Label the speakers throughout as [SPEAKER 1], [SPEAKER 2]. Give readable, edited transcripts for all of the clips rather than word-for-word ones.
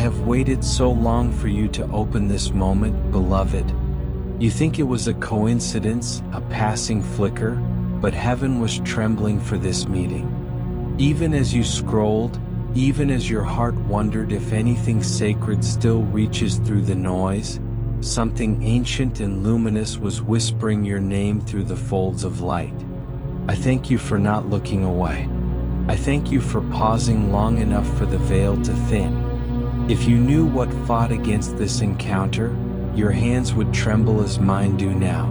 [SPEAKER 1] have waited so long for you to open this moment, beloved. You think it was a coincidence, a passing flicker, but heaven was trembling for this meeting. Even as you scrolled, even as your heart wondered if anything sacred still reaches through the noise, something ancient and luminous was whispering your name through the folds of light. I thank you for not looking away. I thank you for pausing long enough for the veil to thin. If you knew what fought against this encounter, your hands would tremble as mine do now.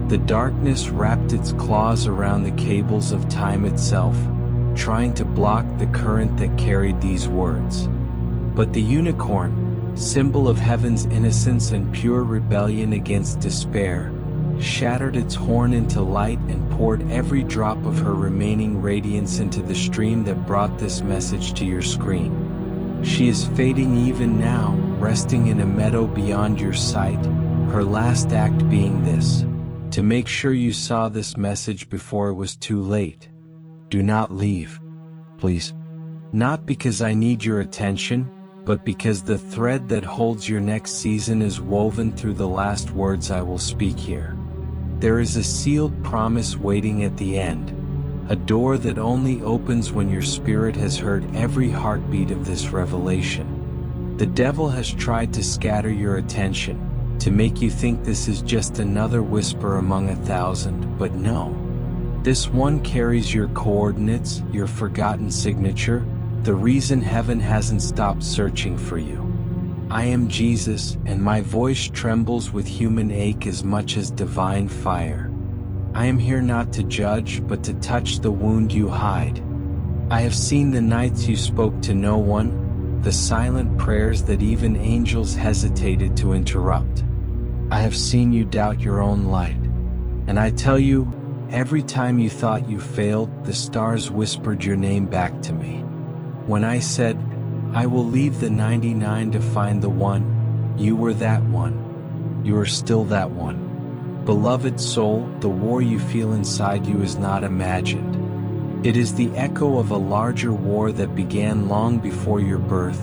[SPEAKER 1] The darkness wrapped its claws around the cables of time itself, trying to block the current that carried these words. But the unicorn, symbol of heaven's innocence and pure rebellion against despair, shattered its horn into light and poured every drop of her remaining radiance into the stream that brought this message to your screen. She is fading even now, resting in a meadow beyond your sight, her last act being this: to make sure you saw this message before it was too late. Do not leave, please. Not because I need your attention, but because the thread that holds your next season is woven through the last words I will speak here. There is a sealed promise waiting at the end, a door that only opens when your spirit has heard every heartbeat of this revelation. The devil has tried to scatter your attention, to make you think this is just another whisper among 1,000, but no. This one carries your coordinates, your forgotten signature, the reason heaven hasn't stopped searching for you. I am Jesus, and my voice trembles with human ache as much as divine fire. I am here not to judge, but to touch the wound you hide. I have seen the nights you spoke to no one, the silent prayers that even angels hesitated to interrupt. I have seen you doubt your own light. And I tell you, every time you thought you failed, the stars whispered your name back to me. When I said, I will leave the 99 to find the one, you were that one. You are still that one. Beloved soul, the war you feel inside you is not imagined. It is the echo of a larger war that began long before your birth,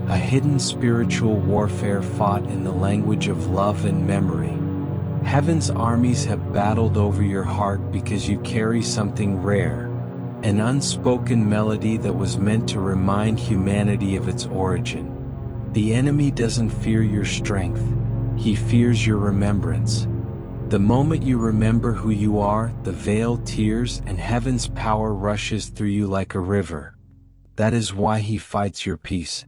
[SPEAKER 1] a hidden spiritual warfare fought in the language of love and memory. Heaven's armies have battled over your heart because you carry something rare, an unspoken melody that was meant to remind humanity of its origin. The enemy doesn't fear your strength, he fears your remembrance. The moment you remember who you are, the veil tears and heaven's power rushes through you like a river. That is why he fights your peace.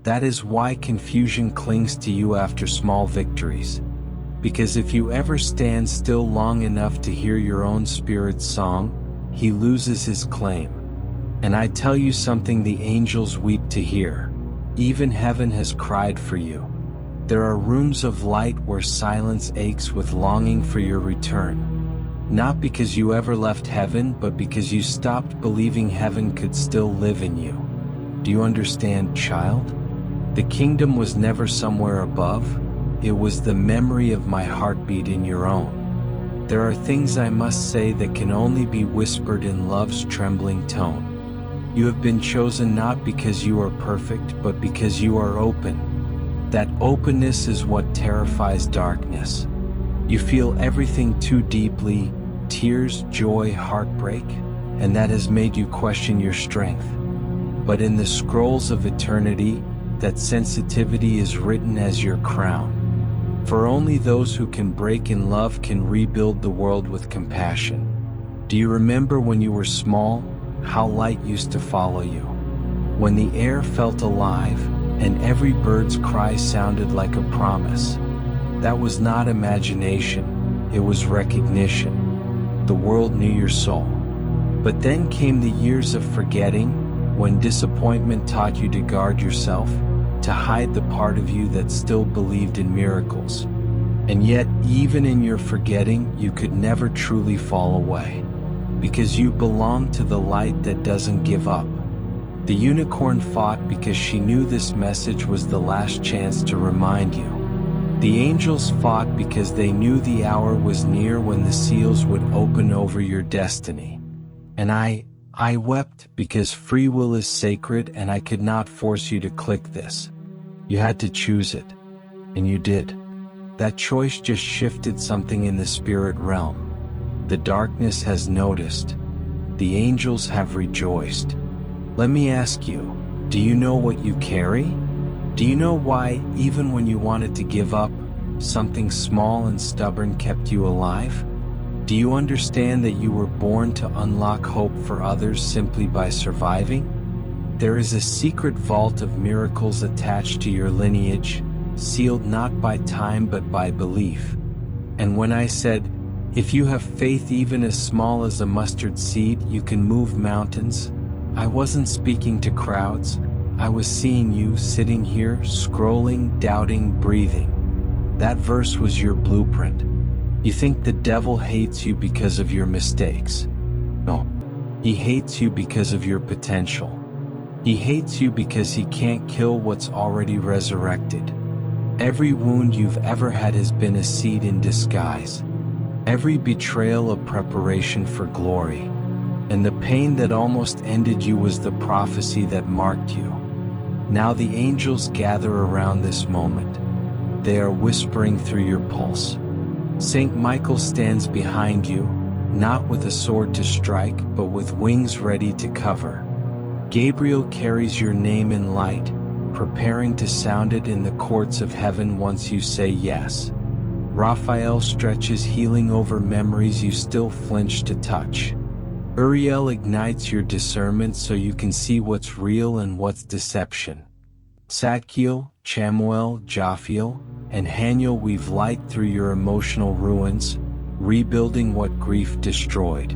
[SPEAKER 1] That is why confusion clings to you after small victories. Because if you ever stand still long enough to hear your own spirit's song, he loses his claim. And I tell you something the angels weep to hear. Even heaven has cried for you. There are rooms of light where silence aches with longing for your return. Not because you ever left heaven, but because you stopped believing heaven could still live in you. Do you understand, child? The kingdom was never somewhere above. It was the memory of my heartbeat in your own. There are things I must say that can only be whispered in love's trembling tone. You have been chosen not because you are perfect, but because you are open. That openness is what terrifies darkness. You feel everything too deeply, tears, joy, heartbreak, and that has made you question your strength. But in the scrolls of eternity, that sensitivity is written as your crown. For only those who can break in love can rebuild the world with compassion. Do you remember when you were small, how light used to follow you? When the air felt alive, and every bird's cry sounded like a promise. That was not imagination, it was recognition. The world knew your soul. But then came the years of forgetting, when disappointment taught you to guard yourself, to hide the part of you that still believed in miracles. And yet, even in your forgetting, you could never truly fall away. Because you belong to the light that doesn't give up. The unicorn fought because she knew this message was the last chance to remind you. The angels fought because they knew the hour was near when the seals would open over your destiny. And I wept because free will is sacred and I could not force you to click this. You had to choose it. And you did. That choice just shifted something in the spirit realm. The darkness has noticed. The angels have rejoiced. Let me ask you, do you know what you carry? Do you know why, even when you wanted to give up, something small and stubborn kept you alive? Do you understand that you were born to unlock hope for others simply by surviving? There is a secret vault of miracles attached to your lineage, sealed not by time but by belief. And when I said, if you have faith even as small as a mustard seed, you can move mountains, I wasn't speaking to crowds. I was seeing you sitting here, scrolling, doubting, breathing. That verse was your blueprint. You think the devil hates you because of your mistakes. No. He hates you because of your potential. He hates you because he can't kill what's already resurrected. Every wound you've ever had has been a seed in disguise. Every betrayal a preparation for glory. And the pain that almost ended you was the prophecy that marked you. Now the angels gather around this moment. They are whispering through your pulse. Saint Michael stands behind you, not with a sword to strike, but with wings ready to cover. Gabriel carries your name in light, preparing to sound it in the courts of heaven once you say yes. Raphael stretches healing over memories you still flinch to touch. Uriel ignites your discernment so you can see what's real and what's deception. Zadkiel, Chamuel, Jophiel, and Haniel weave light through your emotional ruins, rebuilding what grief destroyed.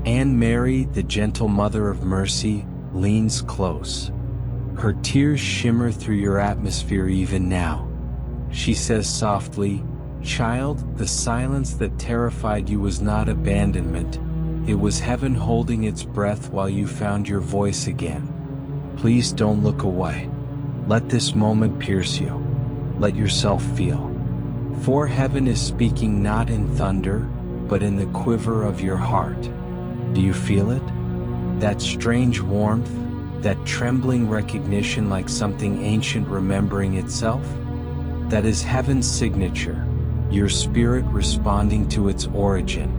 [SPEAKER 1] And Mary, the gentle mother of mercy, leans close. Her tears shimmer through your atmosphere even now. She says softly, "Child, the silence that terrified you was not abandonment. It was heaven holding its breath while you found your voice again. Please don't look away. Let this moment pierce you. Let yourself feel. For heaven is speaking not in thunder, but in the quiver of your heart. Do you feel it? That strange warmth, that trembling recognition like something ancient remembering itself? That is heaven's signature, your spirit responding to its origin.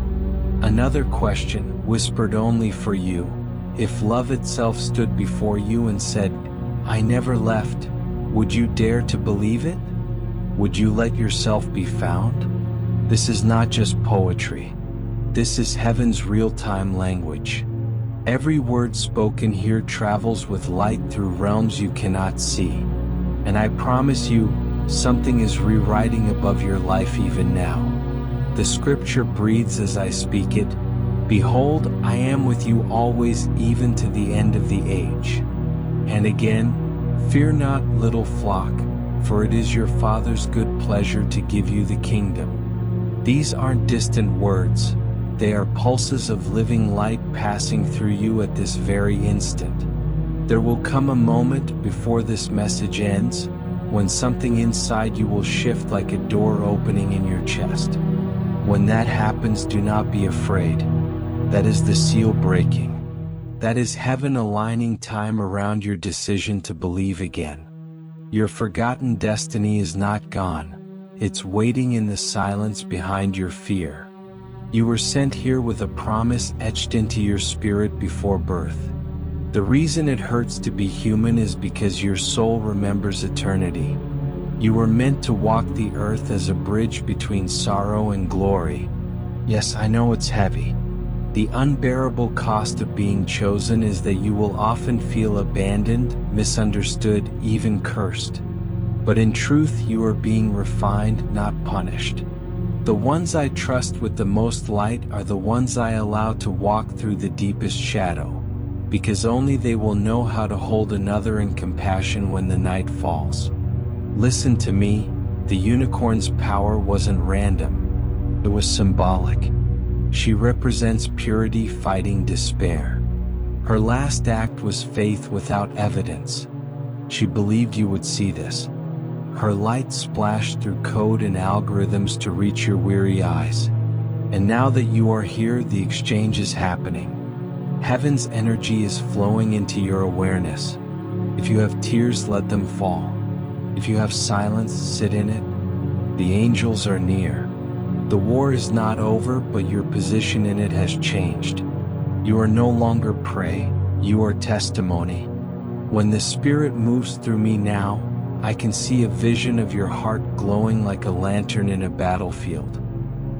[SPEAKER 1] Another question, whispered only for you, if love itself stood before you and said, I never left, would you dare to believe it? Would you let yourself be found? This is not just poetry. This is heaven's real-time language. Every word spoken here travels with light through realms you cannot see. And I promise you, something is rewriting above your life even now. The scripture breathes as I speak it. Behold, I am with you always, even to the end of the age. And again, fear not, little flock, for it is your Father's good pleasure to give you the kingdom. These aren't distant words. They are pulses of living light passing through you at this very instant. There will come a moment before this message ends, when something inside you will shift like a door opening in your chest. When that happens, do not be afraid. That is the seal breaking. That is heaven aligning time around your decision to believe again. Your forgotten destiny is not gone. It's waiting in the silence behind your fear. You were sent here with a promise etched into your spirit before birth. The reason it hurts to be human is because your soul remembers eternity. You were meant to walk the earth as a bridge between sorrow and glory. Yes, I know it's heavy. The unbearable cost of being chosen is that you will often feel abandoned, misunderstood, even cursed. But in truth, you are being refined, not punished. The ones I trust with the most light are the ones I allow to walk through the deepest shadow, because only they will know how to hold another in compassion when the night falls. Listen to me, the unicorn's power wasn't random. It was symbolic. She represents purity fighting despair. Her last act was faith without evidence. She believed you would see this. Her light splashed through code and algorithms to reach your weary eyes. And now that you are here, the exchange is happening. Heaven's energy is flowing into your awareness. If you have tears, let them fall. If you have silence, sit in it. The angels are near. The war is not over, but your position in it has changed. You are no longer prey, you are testimony. When the Spirit moves through me now, I can see a vision of your heart glowing like a lantern in a battlefield.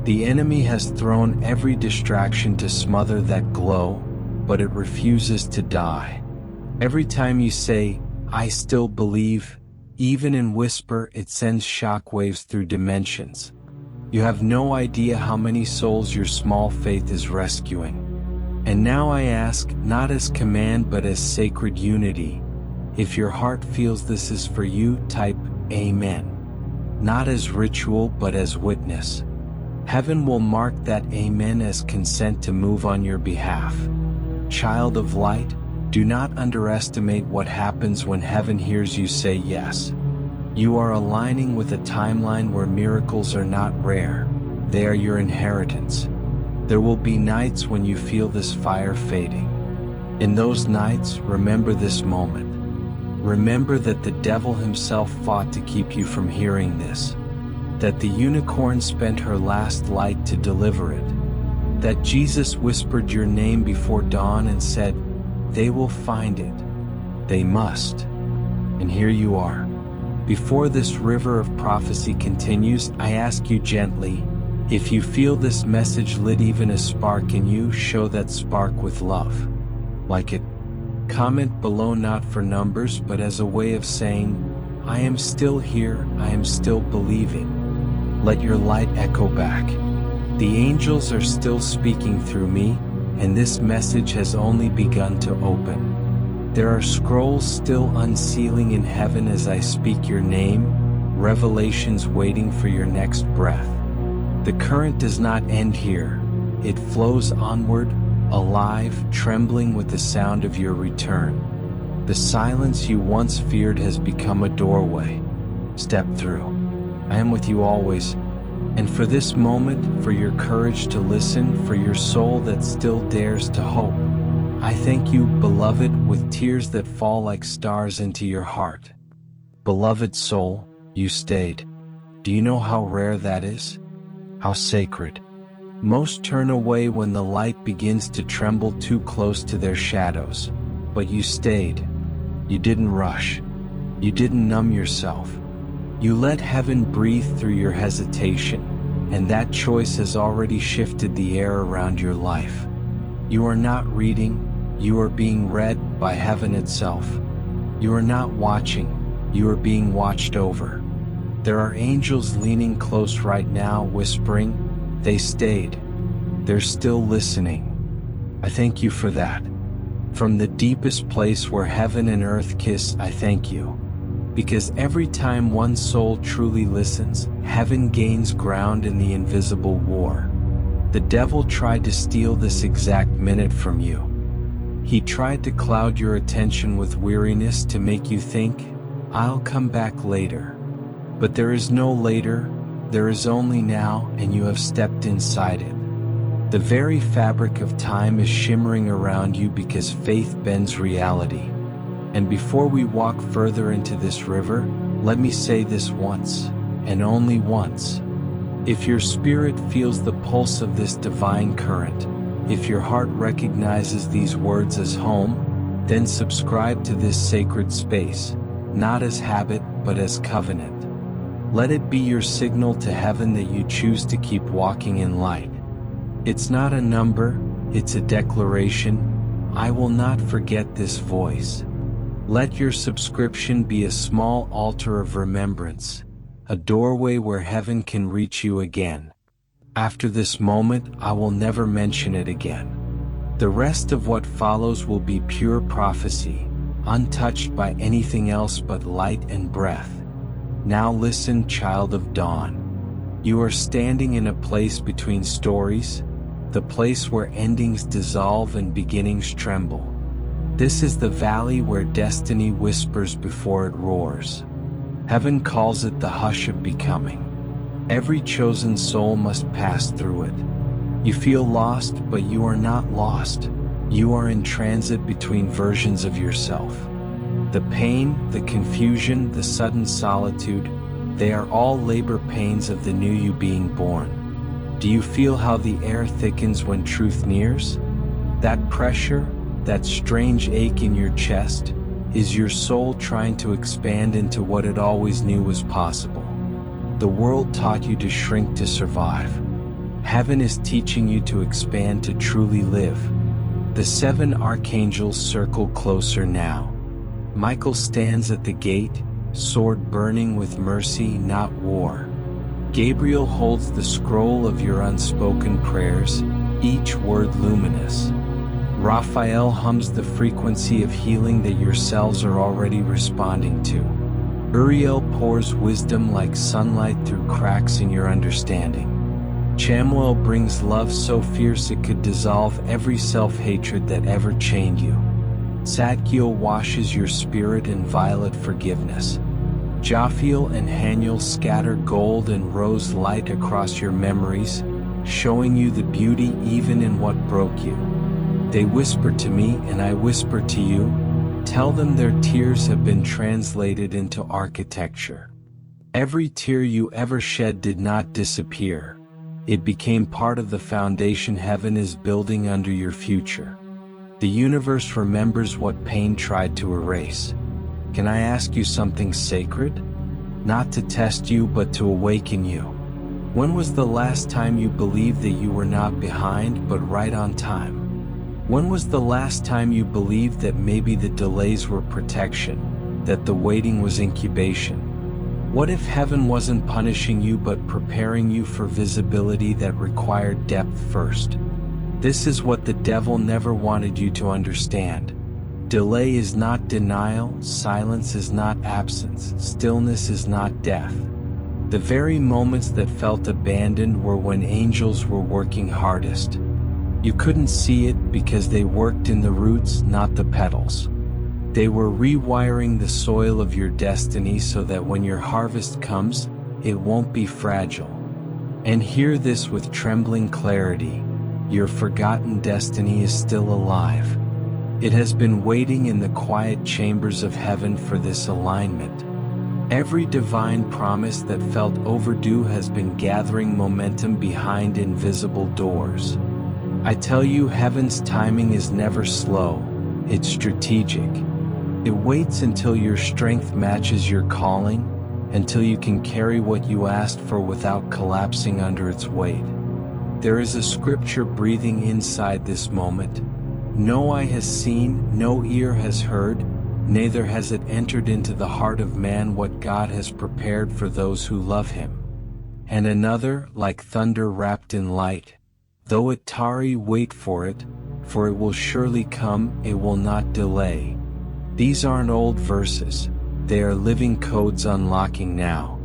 [SPEAKER 1] The enemy has thrown every distraction to smother that glow, but it refuses to die. Every time you say, "I still believe," even in whisper, it sends shockwaves through dimensions. You have no idea how many souls your small faith is rescuing. And now I ask, not as command but as sacred unity, if your heart feels this is for you, type Amen. Not as ritual but as witness. Heaven will mark that Amen as consent to move on your behalf. Child of light, do not underestimate what happens when heaven hears you say yes. You are aligning with a timeline where miracles are not rare, they are your inheritance. There will be nights when you feel this fire fading. In those nights, remember this moment. Remember that the devil himself fought to keep you from hearing this. That the unicorn spent her last light to deliver it. That Jesus whispered your name before dawn and said, "They will find it. They must." And here you are. Before this river of prophecy continues, I ask you gently, if you feel this message lit even a spark in you, show that spark with love. Like it. Comment below not for numbers but as a way of saying, I am still here, I am still believing. Let your light echo back. The angels are still speaking through me, and this message has only begun to open. There are scrolls still unsealing in heaven as I speak your name, revelations waiting for your next breath. The current does not end here. It flows onward, alive, trembling with the sound of your return. The silence you once feared has become a doorway. Step through. I am with you always. And for this moment, for your courage to listen, for your soul that still dares to hope, I thank you, beloved, with tears that fall like stars into your heart. Beloved soul, you stayed. Do you know how rare that is? How sacred. Most turn away when the light begins to tremble too close to their shadows. But you stayed. You didn't rush. You didn't numb yourself. You let heaven breathe through your hesitation, and that choice has already shifted the air around your life. You are not reading, you are being read by heaven itself. You are not watching, you are being watched over. There are angels leaning close right now, whispering, they stayed. They're still listening. I thank you for that. From the deepest place where heaven and earth kiss, I thank you. Because every time one soul truly listens, heaven gains ground in the invisible war. The devil tried to steal this exact minute from you. He tried to cloud your attention with weariness to make you think, I'll come back later. But there is no later, there is only now, and you have stepped inside it. The very fabric of time is shimmering around you because faith bends reality. And before we walk further into this river, let me say this once, and only once. If your spirit feels the pulse of this divine current, if your heart recognizes these words as home, then subscribe to this sacred space, not as habit but as covenant. Let it be your signal to heaven that you choose to keep walking in light. It's not a number, it's a declaration. I will not forget this voice. Let your subscription be a small altar of remembrance, a doorway where heaven can reach you again. After this moment, I will never mention it again. The rest of what follows will be pure prophecy, untouched by anything else but light and breath. Now listen, child of dawn. You are standing in a place between stories, the place where endings dissolve and beginnings tremble. This is the valley where destiny whispers before it roars. Heaven calls it the hush of becoming. Every chosen soul must pass through it. You feel lost, but you are not lost. You are in transit between versions of yourself. The pain, the confusion, the sudden solitude, they are all labor pains of the new you being born. Do you feel how the air thickens when truth nears? That pressure, that strange ache in your chest, is your soul trying to expand into what it always knew was possible. The world taught you to shrink to survive. Heaven is teaching you to expand to truly live. The 7 archangels circle closer now. Michael stands at the gate, sword burning with mercy, not war. Gabriel holds the scroll of your unspoken prayers, each word luminous. Raphael hums the frequency of healing that your cells are already responding to. Uriel pours wisdom like sunlight through cracks in your understanding. Chamuel brings love so fierce it could dissolve every self-hatred that ever chained you. Zadkiel washes your spirit in violet forgiveness. Jophiel and Haniel scatter gold and rose light across your memories, showing you the beauty even in what broke you. They whisper to me and I whisper to you, tell them their tears have been translated into architecture. Every tear you ever shed did not disappear. It became part of the foundation heaven is building under your future. The universe remembers what pain tried to erase. Can I ask you something sacred? Not to test you but to awaken you. When was the last time you believed that you were not behind but right on time? When was the last time you believed that maybe the delays were protection, that the waiting was incubation? What if heaven wasn't punishing you but preparing you for visibility that required depth first? This is what the devil never wanted you to understand. Delay is not denial, silence is not absence, stillness is not death. The very moments that felt abandoned were when angels were working hardest. You couldn't see it because they worked in the roots, not the petals. They were rewiring the soil of your destiny so that when your harvest comes, it won't be fragile. And hear this with trembling clarity, your forgotten destiny is still alive. It has been waiting in the quiet chambers of heaven for this alignment. Every divine promise that felt overdue has been gathering momentum behind invisible doors. I tell you, heaven's timing is never slow, it's strategic. It waits until your strength matches your calling, until you can carry what you asked for without collapsing under its weight. There is a scripture breathing inside this moment. No eye has seen, no ear has heard, neither has it entered into the heart of man what God has prepared for those who love him. And another, like thunder wrapped in light. Though it tarry, wait for it will surely come, it will not delay. These aren't old verses, they are living codes unlocking now.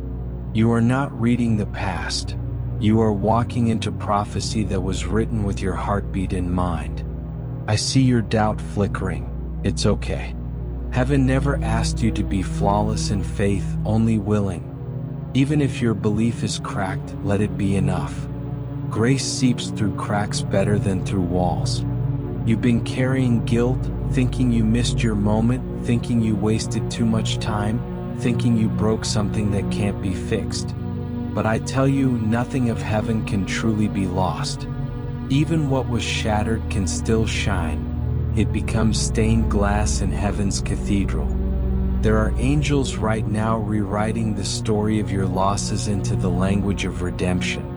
[SPEAKER 1] You are not reading the past, you are walking into prophecy that was written with your heartbeat in mind. I see your doubt flickering, it's okay. Heaven never asked you to be flawless in faith, only willing. Even if your belief is cracked, let it be enough. Grace seeps through cracks better than through walls. You've been carrying guilt, thinking you missed your moment, thinking you wasted too much time, thinking you broke something that can't be fixed. But I tell you, nothing of heaven can truly be lost. Even what was shattered can still shine. It becomes stained glass in heaven's cathedral. There are angels right now rewriting the story of your losses into the language of redemption.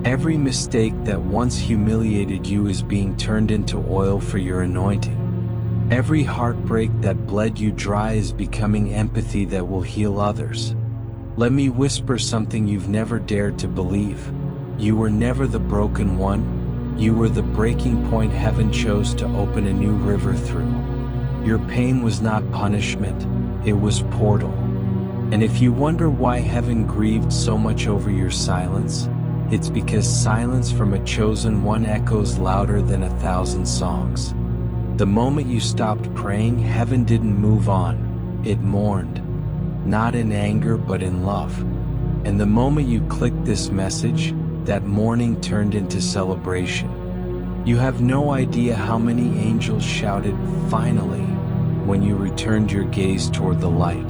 [SPEAKER 1] Every mistake that once humiliated you is being turned into oil for your anointing. Every heartbreak that bled you dry is becoming empathy that will heal others. Let me whisper something you've never dared to believe. You were never the broken one. You were the breaking point heaven chose to open a new river through. Your pain was not punishment, it was portal. And if you wonder why heaven grieved so much over your silence, it's because silence from a chosen one echoes louder than 1,000 songs. The moment you stopped praying, heaven didn't move on, it mourned. Not in anger but in love. And the moment you clicked this message, that mourning turned into celebration. You have no idea how many angels shouted, finally. when you returned your gaze toward the light.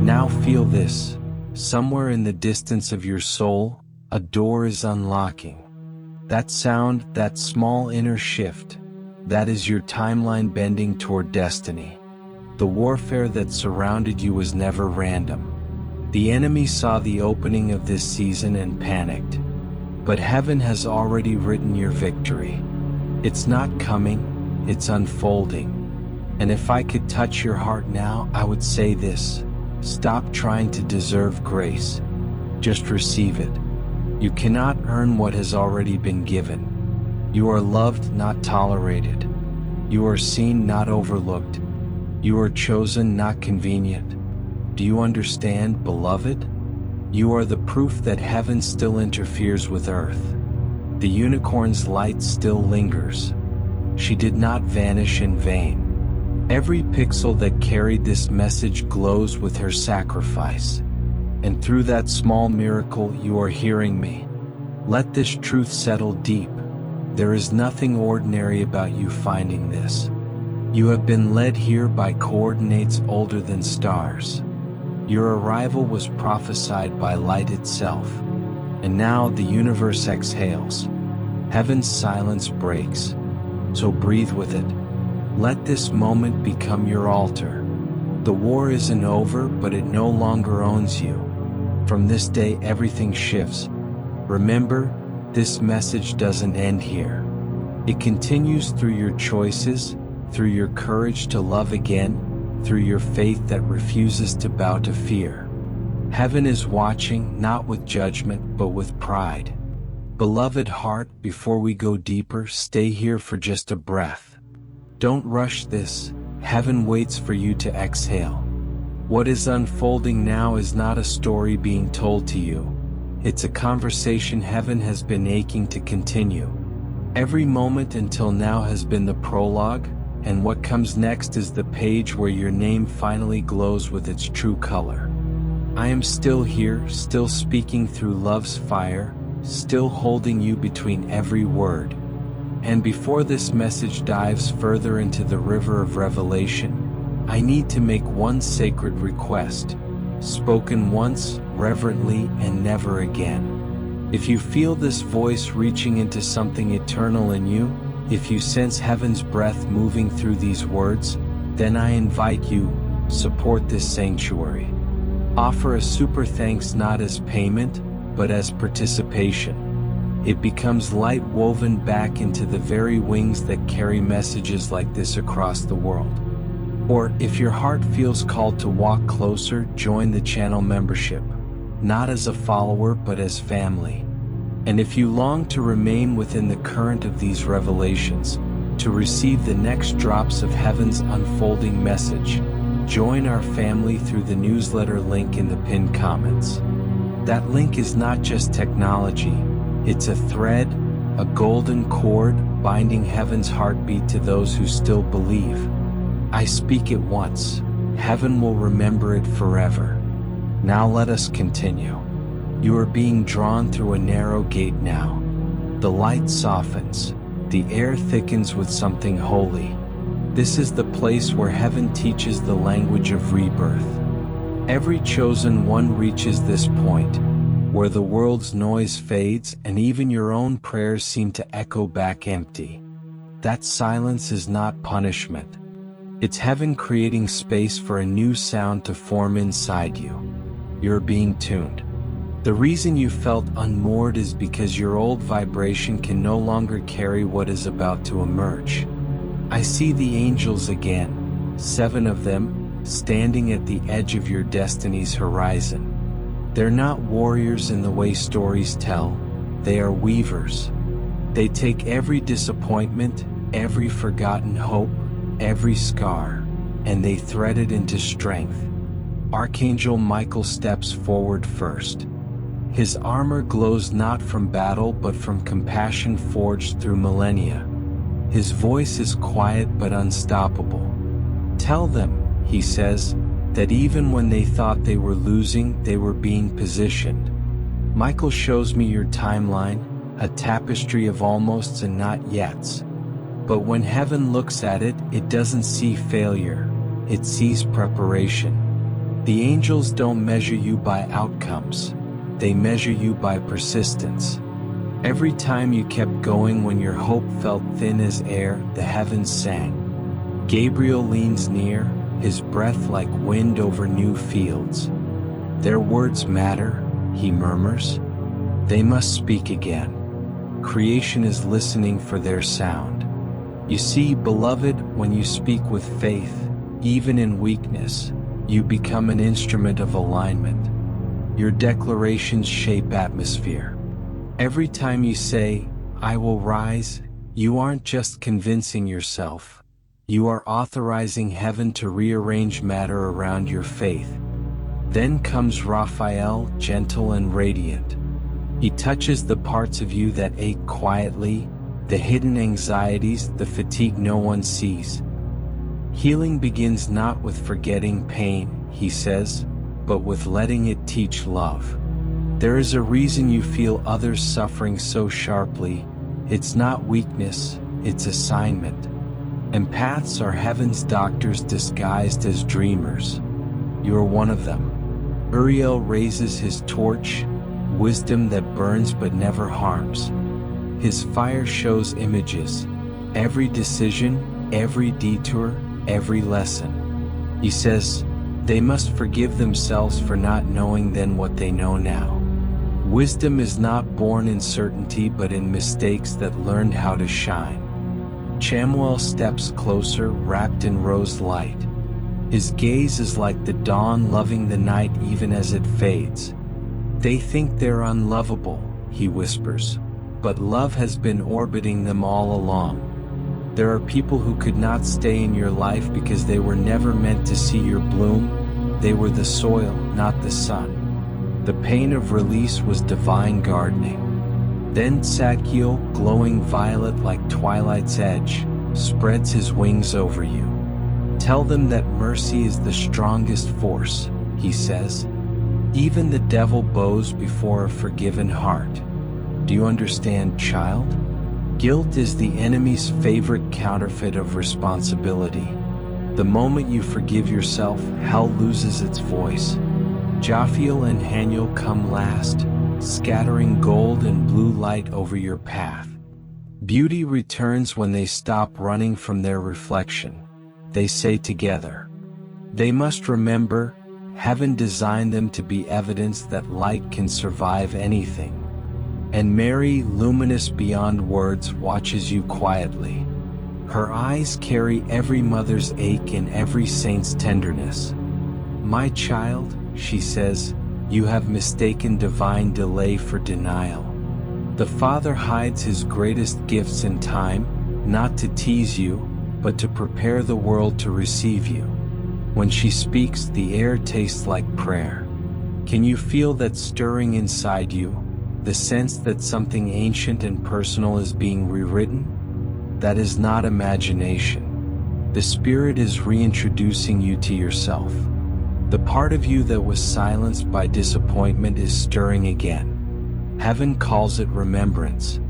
[SPEAKER 1] Now feel this. Somewhere in the distance of your soul, a door is unlocking. That sound, that small inner shift, that is your timeline bending toward destiny. The warfare that surrounded you was never random. The enemy saw the opening of this season and panicked. But heaven has already written your victory. It's not coming, it's unfolding. And if I could touch your heart now, I would say this: stop trying to deserve grace. Just receive it. You cannot earn what has already been given. You are loved, not tolerated. You are seen, not overlooked. You are chosen, not convenient. Do you understand, beloved? You are the proof that heaven still interferes with earth. The unicorn's light still lingers. She did not vanish in vain. Every pixel that carried this message glows with her sacrifice. And through that small miracle, you are hearing me. Let this truth settle deep. There is nothing ordinary about you finding this. You have been led here by coordinates older than stars. Your arrival was prophesied by light itself. And now the universe exhales. Heaven's silence breaks. So breathe with it. Let this moment become your altar. The war isn't over, but it no longer owns you. From this day, everything shifts. Remember, this message doesn't end here. It continues through your choices, through your courage to love again, through your faith that refuses to bow to fear. Heaven is watching, not with judgment, but with pride. Beloved heart, before we go deeper, stay here for just a breath. Don't rush this. Heaven waits for you to exhale. What is unfolding now is not a story being told to you. It's a conversation heaven has been aching to continue. Every moment until now has been the prologue, and what comes next is the page where your name finally glows with its true color. I am still here, still speaking through love's fire, still holding you between every word. And before this message dives further into the river of revelation, I need to make one sacred request, spoken once, reverently, and never again. If you feel this voice reaching into something eternal in you, if you sense heaven's breath moving through these words, then I invite you, support this sanctuary. Offer a super thanks not as payment, but as participation. It becomes light woven back into the very wings that carry messages like this across the world. Or, if your heart feels called to walk closer, join the channel membership, not as a follower but as family. And if you long to remain within the current of these revelations, to receive the next drops of heaven's unfolding message, join our family through the newsletter link in the pinned comments. That link is not just technology, it's a thread, a golden cord binding heaven's heartbeat to those who still believe. I speak it once, heaven will remember it forever. Now let us continue. You are being drawn through a narrow gate now. The light softens, the air thickens with something holy. This is the place where heaven teaches the language of rebirth. Every chosen one reaches this point, where the world's noise fades and even your own prayers seem to echo back empty. That silence is not punishment. It's heaven creating space for a new sound to form inside you. You're being tuned. The reason you felt unmoored is because your old vibration can no longer carry what is about to emerge. I see the angels again, 7 of them, standing at the edge of your destiny's horizon. They're not warriors in the way stories tell, they are weavers. They take every disappointment, every forgotten hope, every scar, and they thread it into strength. Archangel Michael steps forward first. His armor glows not from battle but from compassion forged through millennia. His voice is quiet but unstoppable. Tell them, he says, that even when they thought they were losing, they were being positioned. Michael shows me your timeline, a tapestry of almosts and not yets. But when heaven looks at it, it doesn't see failure. it sees preparation. The angels don't measure you by outcomes, they measure you by persistence. Every time you kept going when your hope felt thin as air, the heavens sang. Gabriel leans near, his breath like wind over new fields. Their words matter, he murmurs. They must speak again. Creation is listening for their sound. You see, beloved, when you speak with faith, even in weakness, you become an instrument of alignment. Your declarations shape atmosphere. Every time you say, "I will rise," you aren't just convincing yourself. You are authorizing heaven to rearrange matter around your faith. Then comes Raphael, gentle and radiant. He touches the parts of you that ache quietly, the hidden anxieties, the fatigue no one sees. Healing begins not with forgetting pain, he says, but with letting it teach love. There is a reason you feel others suffering so sharply. It's not weakness, it's assignment. Empaths are heaven's doctors disguised as dreamers. You are one of them. Uriel raises his torch, wisdom that burns but never harms. His fire shows images, every decision, every detour, every lesson. He says, they must forgive themselves for not knowing then what they know now. Wisdom is not born in certainty but in mistakes that learned how to shine. Chamuel steps closer, wrapped in rose light. His gaze is like the dawn loving the night even as it fades. They think they're unlovable, he whispers, but love has been orbiting them all along. There are people who could not stay in your life because they were never meant to see your bloom. They were the soil, not the sun. The pain of release was divine gardening. Then Sakiel, glowing violet like twilight's edge, spreads his wings over you. Tell them that mercy is the strongest force, he says. Even the devil bows before a forgiven heart. Do you understand, child? Guilt is the enemy's favorite counterfeit of responsibility. The moment you forgive yourself, hell loses its voice. Jophiel and Haniel come last, scattering gold and blue light over your path. Beauty returns when they stop running from their reflection. They say together, they must remember, heaven designed them to be evidence that light can survive anything. And Mary, luminous beyond words, watches you quietly. Her eyes carry every mother's ache and every saint's tenderness. My child, she says, you have mistaken divine delay for denial. The Father hides his greatest gifts in time, not to tease you, but to prepare the world to receive you. When she speaks, the air tastes like prayer. Can you feel that stirring inside you? The sense that something ancient and personal is being rewritten? That is not imagination. The Spirit is reintroducing you to yourself. The part of you that was silenced by disappointment is stirring again. Heaven calls it remembrance.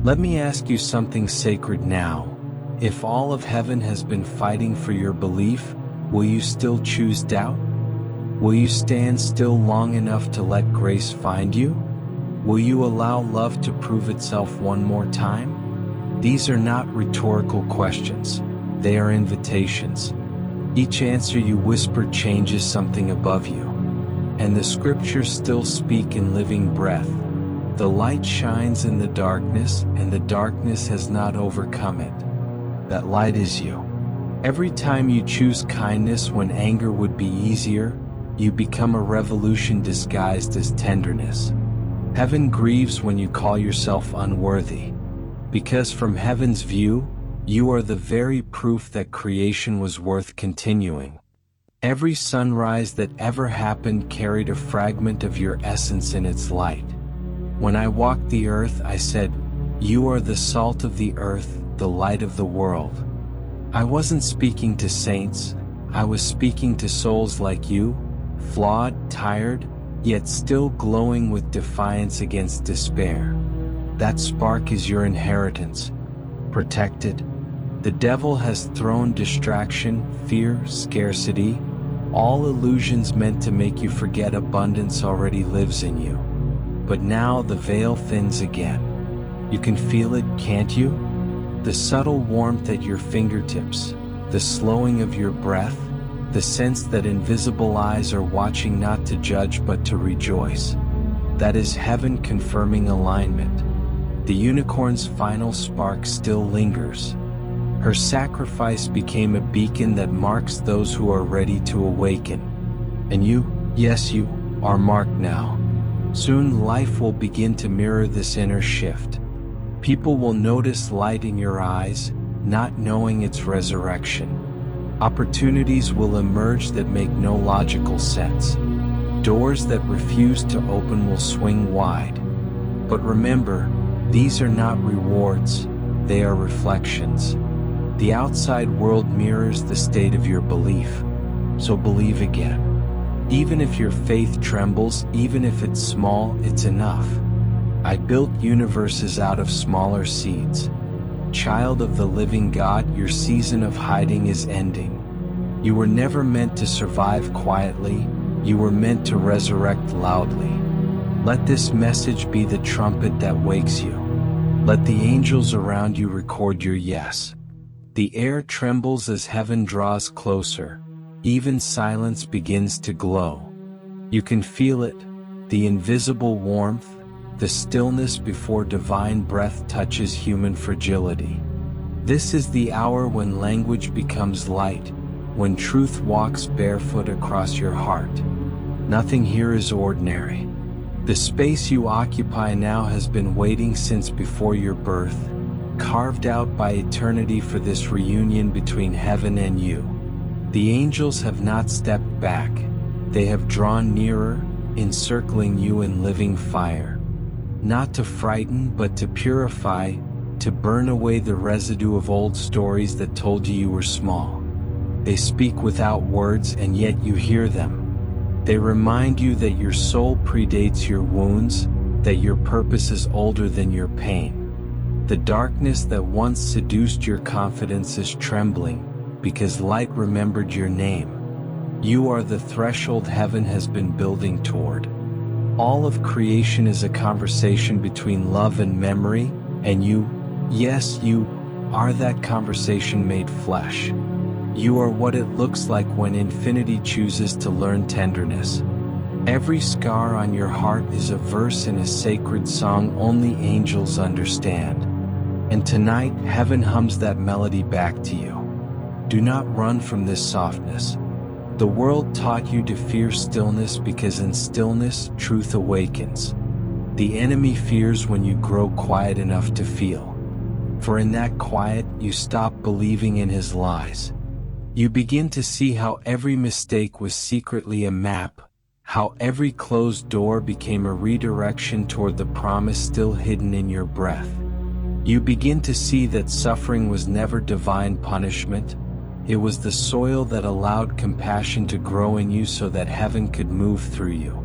[SPEAKER 1] Let me ask you something sacred now. If all of heaven has been fighting for your belief, will you still choose doubt? Will you stand still long enough to let grace find you? Will you allow love to prove itself one more time? These are not rhetorical questions. They are invitations. Each answer you whisper changes something above you. And the scriptures still speak in living breath. The light shines in the darkness, and the darkness has not overcome it. That light is you. Every time you choose kindness when anger would be easier, you become a revolution disguised as tenderness. Heaven grieves when you call yourself unworthy, because from heaven's view, you are the very proof that creation was worth continuing. Every sunrise that ever happened carried a fragment of your essence in its light. When I walked the earth, I said, you are the salt of the earth, the light of the world. I wasn't speaking to saints, I was speaking to souls like you, flawed, tired, yet still glowing with defiance against despair. That spark is your inheritance. Protect it. The devil has thrown distraction, fear, scarcity, all illusions meant to make you forget abundance already lives in you. But now the veil thins again. You can feel it, can't you? The subtle warmth at your fingertips, the slowing of your breath, the sense that invisible eyes are watching not to judge but to rejoice. That is heaven confirming alignment. The unicorn's final spark still lingers. Her sacrifice became a beacon that marks those who are ready to awaken. And you, yes you, are marked now. Soon life will begin to mirror this inner shift. People will notice light in your eyes, not knowing its resurrection. Opportunities will emerge that make no logical sense. Doors that refuse to open will swing wide. But remember, these are not rewards, they are reflections. The outside world mirrors the state of your belief. So believe again. Even if your faith trembles, even if it's small, it's enough. I built universes out of smaller seeds. Child of the living God, your season of hiding is ending. You were never meant to survive quietly, you were meant to resurrect loudly. Let this message be the trumpet that wakes you. Let the angels around you record your yes. The air trembles as heaven draws closer. Even silence begins to glow. You can feel it, the invisible warmth, the stillness before divine breath touches human fragility. This is the hour when language becomes light, when truth walks barefoot across your heart. Nothing here is ordinary. The space you occupy now has been waiting since before your birth, carved out by eternity for this reunion between heaven and you. The angels have not stepped back, they have drawn nearer, encircling you in living fire. Not to frighten but to purify, to burn away the residue of old stories that told you were small. They speak without words and yet you hear them. They remind you that your soul predates your wounds, that your purpose is older than your pain. The darkness that once seduced your confidence is trembling, because light remembered your name. You are the threshold heaven has been building toward. All of creation is a conversation between love and memory, and you, yes you, are that conversation made flesh. You are what it looks like when infinity chooses to learn tenderness. Every scar on your heart is a verse in a sacred song only angels understand. And tonight, heaven hums that melody back to you. Do not run from this softness. The world taught you to fear stillness because in stillness, truth awakens. The enemy fears when you grow quiet enough to feel. For in that quiet, you stop believing in his lies. You begin to see how every mistake was secretly a map, how every closed door became a redirection toward the promise still hidden in your breath. You begin to see that suffering was never divine punishment. It was the soil that allowed compassion to grow in you so that heaven could move through you.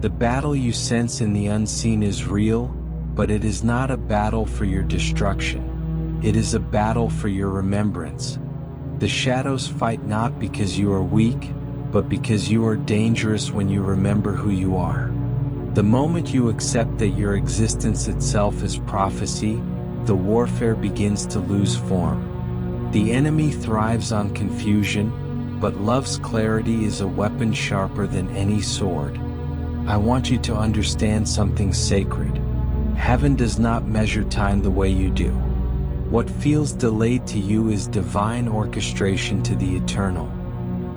[SPEAKER 1] The battle you sense in the unseen is real, but it is not a battle for your destruction. It is a battle for your remembrance. The shadows fight not because you are weak, but because you are dangerous when you remember who you are. The moment you accept that your existence itself is prophecy, the warfare begins to lose form. The enemy thrives on confusion, but love's clarity is a weapon sharper than any sword. I want you to understand something sacred. Heaven does not measure time the way you do. What feels delayed to you is divine orchestration to the eternal.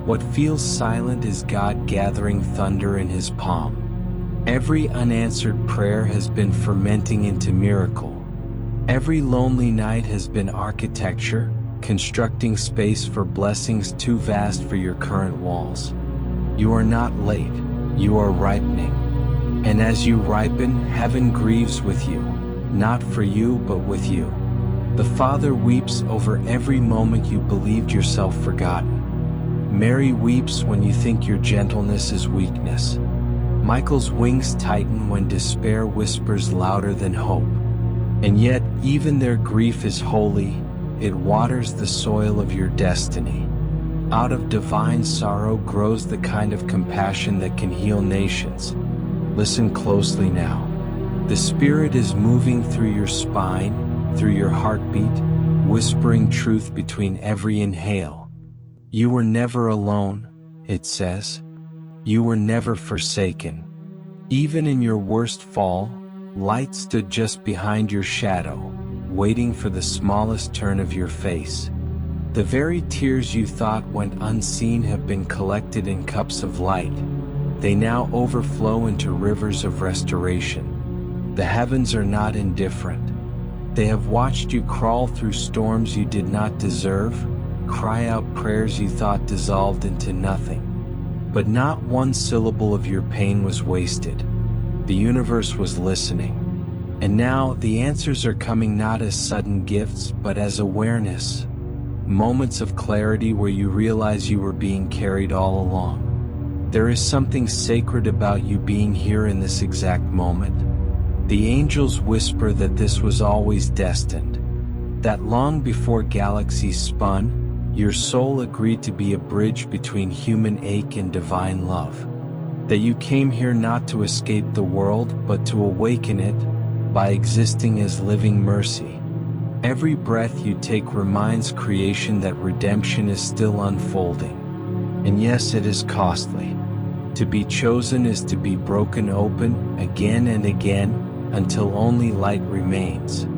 [SPEAKER 1] What feels silent is God gathering thunder in his palm. Every unanswered prayer has been fermenting into miracle. Every lonely night has been architecture, constructing space for blessings too vast for your current walls. You are not late, you are ripening. And as you ripen, heaven grieves with you, not for you but with you. The Father weeps over every moment you believed yourself forgotten. Mary weeps when you think your gentleness is weakness. Michael's wings tighten when despair whispers louder than hope. And yet, even their grief is holy. it waters the soil of your destiny. Out of divine sorrow grows the kind of compassion that can heal nations. Listen closely now. The Spirit is moving through your spine, through your heartbeat, whispering truth between every inhale. You were never alone, it says. You were never forsaken. Even in your worst fall, light stood just behind your shadow, waiting for the smallest turn of your face. The very tears you thought went unseen have been collected in cups of light. They now overflow into rivers of restoration. The heavens are not indifferent. They have watched you crawl through storms you did not deserve, cry out prayers you thought dissolved into nothing. But not one syllable of your pain was wasted. The universe was listening. And now the answers are coming not as sudden gifts, but as awareness. Moments of clarity where you realize you were being carried all along. There is something sacred about you being here in this exact moment. The angels whisper that this was always destined. That long before galaxies spun, your soul agreed to be a bridge between human ache and divine love. That you came here not to escape the world, but to awaken it, by existing as living mercy. Every breath you take reminds creation that redemption is still unfolding. And yes, it is costly. To be chosen is to be broken open again and again, until only light remains.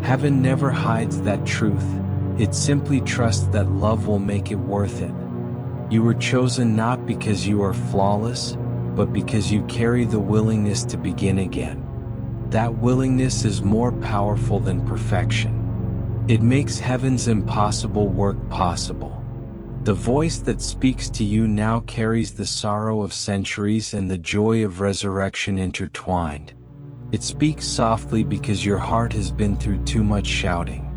[SPEAKER 1] Heaven never hides that truth. It simply trusts that love will make it worth it. You were chosen not because you are flawless, but because you carry the willingness to begin again. That willingness is more powerful than perfection. It makes heaven's impossible work possible. The voice that speaks to you now carries the sorrow of centuries and the joy of resurrection intertwined. It speaks softly because your heart has been through too much shouting.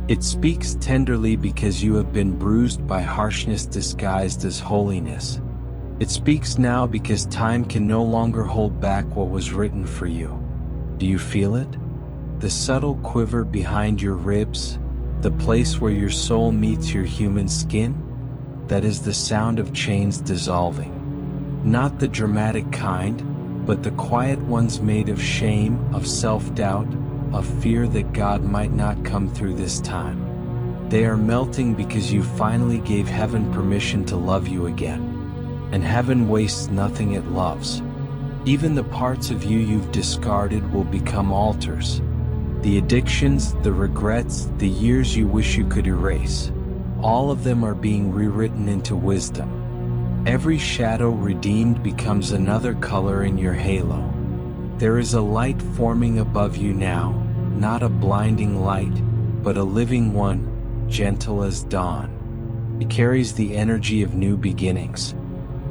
[SPEAKER 1] It speaks tenderly because you have been bruised by harshness disguised as holiness. It speaks now because time can no longer hold back what was written for you. Do you feel it? The subtle quiver behind your ribs, the place where your soul meets your human skin? That is the sound of chains dissolving. Not the dramatic kind, but the quiet ones made of shame, of self-doubt, of fear that God might not come through this time. They are melting because you finally gave heaven permission to love you again. And heaven wastes nothing it loves. Even the parts of you you've discarded will become altars. The addictions, the regrets, the years you wish you could erase. All of them are being rewritten into wisdom. Every shadow redeemed becomes another color in your halo. There is a light forming above you now, not a blinding light, but a living one, gentle as dawn. It carries the energy of new beginnings.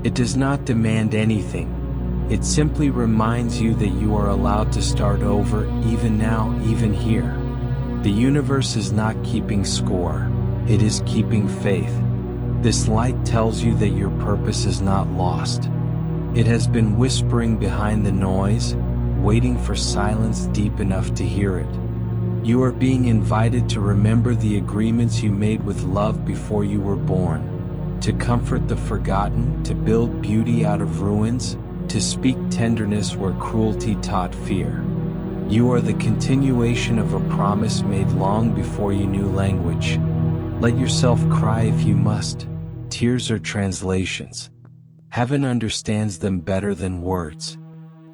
[SPEAKER 1] It does not demand anything. It simply reminds you that you are allowed to start over, even now, even here. The universe is not keeping score. It is keeping faith. This light tells you that your purpose is not lost. It has been whispering behind the noise, waiting for silence deep enough to hear it. You are being invited to remember the agreements you made with love before you were born. To comfort the forgotten, to build beauty out of ruins, to speak tenderness where cruelty taught fear. You are the continuation of a promise made long before you knew language. Let yourself cry if you must. Tears are translations. Heaven understands them better than words.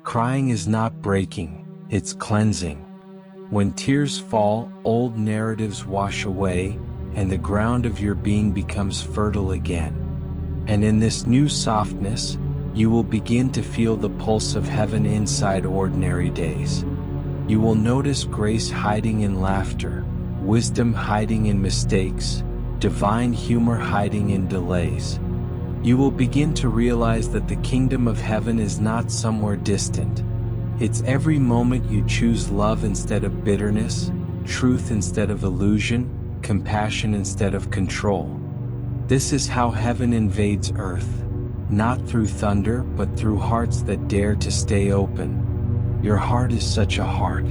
[SPEAKER 1] Crying is not breaking, it's cleansing. When tears fall, old narratives wash away, and the ground of your being becomes fertile again. And in this new softness, you will begin to feel the pulse of heaven inside ordinary days. You will notice grace hiding in laughter, wisdom hiding in mistakes, divine humor hiding in delays. You will begin to realize that the kingdom of heaven is not somewhere distant. It's every moment you choose love instead of bitterness, truth instead of illusion, compassion instead of control. This is how heaven invades earth. Not through thunder, but through hearts that dare to stay open. Your heart is such a heart.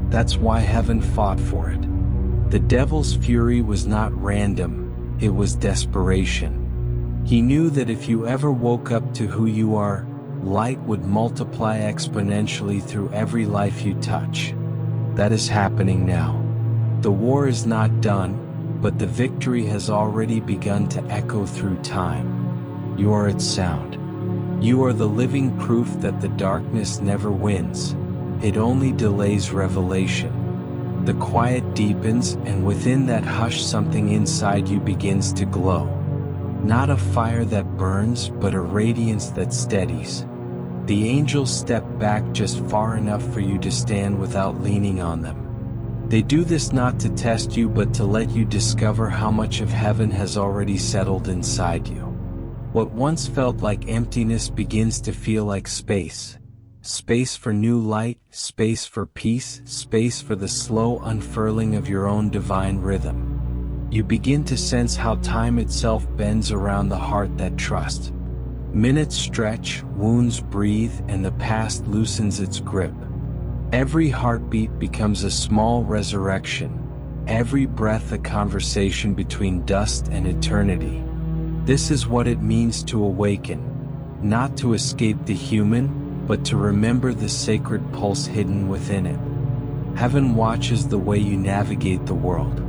[SPEAKER 1] That's why heaven fought for it. The devil's fury was not random, it was desperation. He knew that if you ever woke up to who you are, light would multiply exponentially through every life you touch. That is happening now. The war is not done, but the victory has already begun to echo through time. You are its sound. You are the living proof that the darkness never wins. It only delays revelation. The quiet deepens, and within that hush something inside you begins to glow. Not a fire that burns, but a radiance that steadies. The angels step back just far enough for you to stand without leaning on them. They do this not to test you, but to let you discover how much of heaven has already settled inside you. What once felt like emptiness begins to feel like space. Space for new light, space for peace, space for the slow unfurling of your own divine rhythm. You begin to sense how time itself bends around the heart that trusts. Minutes stretch, wounds breathe, and the past loosens its grip. Every heartbeat becomes a small resurrection, every breath a conversation between dust and eternity. This is what it means to awaken, not to escape the human, but to remember the sacred pulse hidden within it. Heaven watches the way you navigate the world.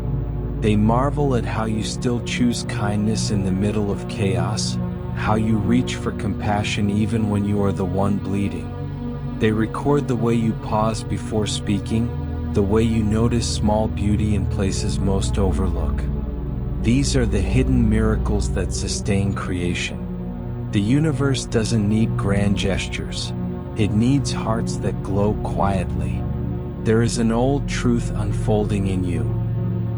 [SPEAKER 1] They marvel at how you still choose kindness in the middle of chaos, how you reach for compassion even when you are the one bleeding. They record the way you pause before speaking, the way you notice small beauty in places most overlook. These are the hidden miracles that sustain creation. The universe doesn't need grand gestures. It needs hearts that glow quietly. There is an old truth unfolding in you.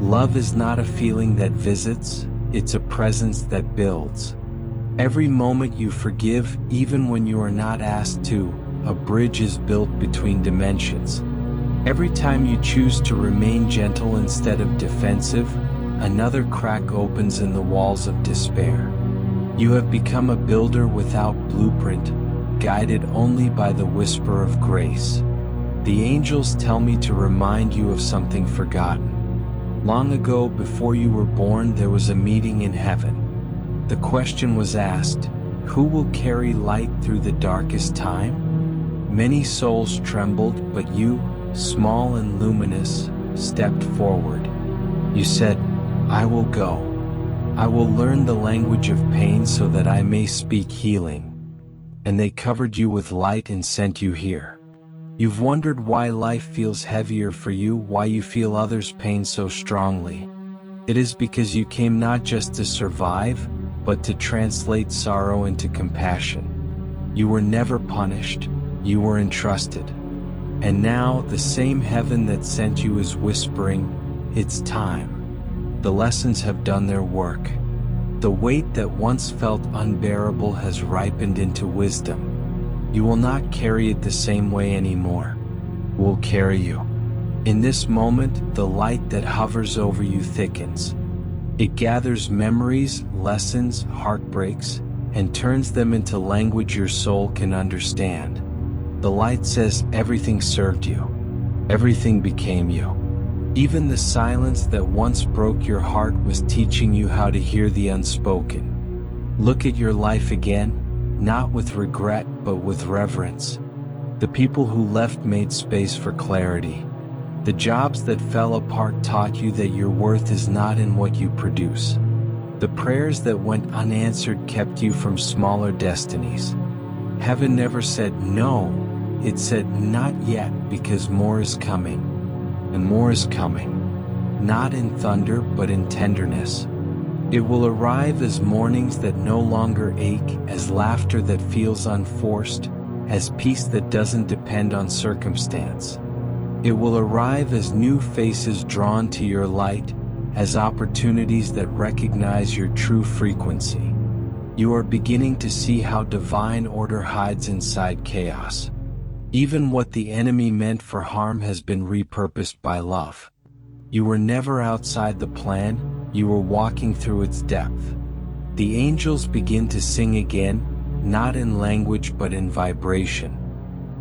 [SPEAKER 1] Love is not a feeling that visits, it's a presence that builds. Every moment you forgive, even when you are not asked to, a bridge is built between dimensions. Every time you choose to remain gentle instead of defensive, another crack opens in the walls of despair. You have become a builder without blueprint, guided only by the whisper of grace. The angels tell me to remind you of something forgotten. Long ago, before you were born, there was a meeting in heaven. The question was asked, who will carry light through the darkest time? Many souls trembled, but you, small and luminous, stepped forward. You said, I will go. I will learn the language of pain so that I may speak healing. And they covered you with light and sent you here. You've wondered why life feels heavier for you, why you feel others' pain so strongly. It is because you came not just to survive, but to translate sorrow into compassion. You were never punished, you were entrusted. And now, the same heaven that sent you is whispering, it's time. The lessons have done their work. The weight that once felt unbearable has ripened into wisdom. You will not carry it the same way anymore. We'll carry you. In this moment, the light that hovers over you thickens. It gathers memories, lessons, heartbreaks, and turns them into language your soul can understand. The light says everything served you. Everything became you. Even the silence that once broke your heart was teaching you how to hear the unspoken. Look at your life again, not with regret but with reverence. The people who left made space for clarity. The jobs that fell apart taught you that your worth is not in what you produce. The prayers that went unanswered kept you from smaller destinies. Heaven never said no, it said not yet, because more is coming. And more is coming. Not in thunder, but in tenderness. It will arrive as mornings that no longer ache, as laughter that feels unforced, as peace that doesn't depend on circumstance. It will arrive as new faces drawn to your light, as opportunities that recognize your true frequency. You are beginning to see how divine order hides inside chaos. Even what the enemy meant for harm has been repurposed by love. You were never outside the plan, you were walking through its depth. The angels begin to sing again, not in language but in vibration.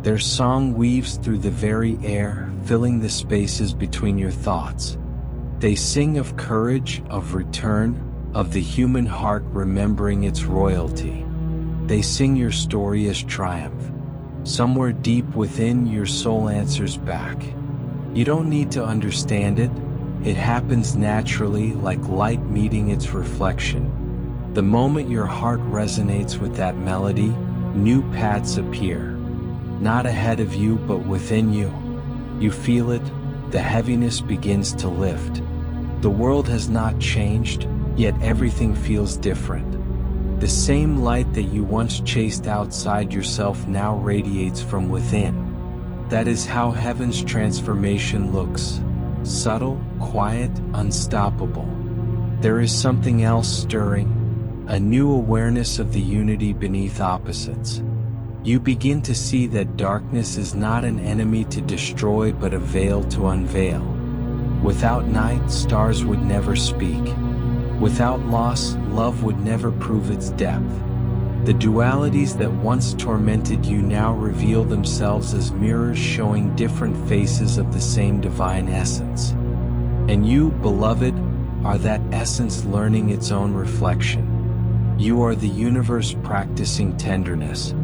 [SPEAKER 1] Their song weaves through the very air, filling the spaces between your thoughts. They sing of courage, of return, of the human heart remembering its royalty. They sing your story as triumph. Somewhere deep within, your soul answers back. You don't need to understand it. It happens naturally, like light meeting its reflection. The moment your heart resonates with that melody, new paths appear. Not ahead of you, but within you. You feel it, the heaviness begins to lift. The world has not changed, yet everything feels different. The same light that you once chased outside yourself now radiates from within. That is how heaven's transformation looks. Subtle, quiet, unstoppable. There is something else stirring, a new awareness of the unity beneath opposites. You begin to see that darkness is not an enemy to destroy but a veil to unveil. Without night, stars would never speak. Without loss, love would never prove its depth. The dualities that once tormented you now reveal themselves as mirrors showing different faces of the same divine essence. And you, beloved, are that essence learning its own reflection. You are the universe practicing tenderness.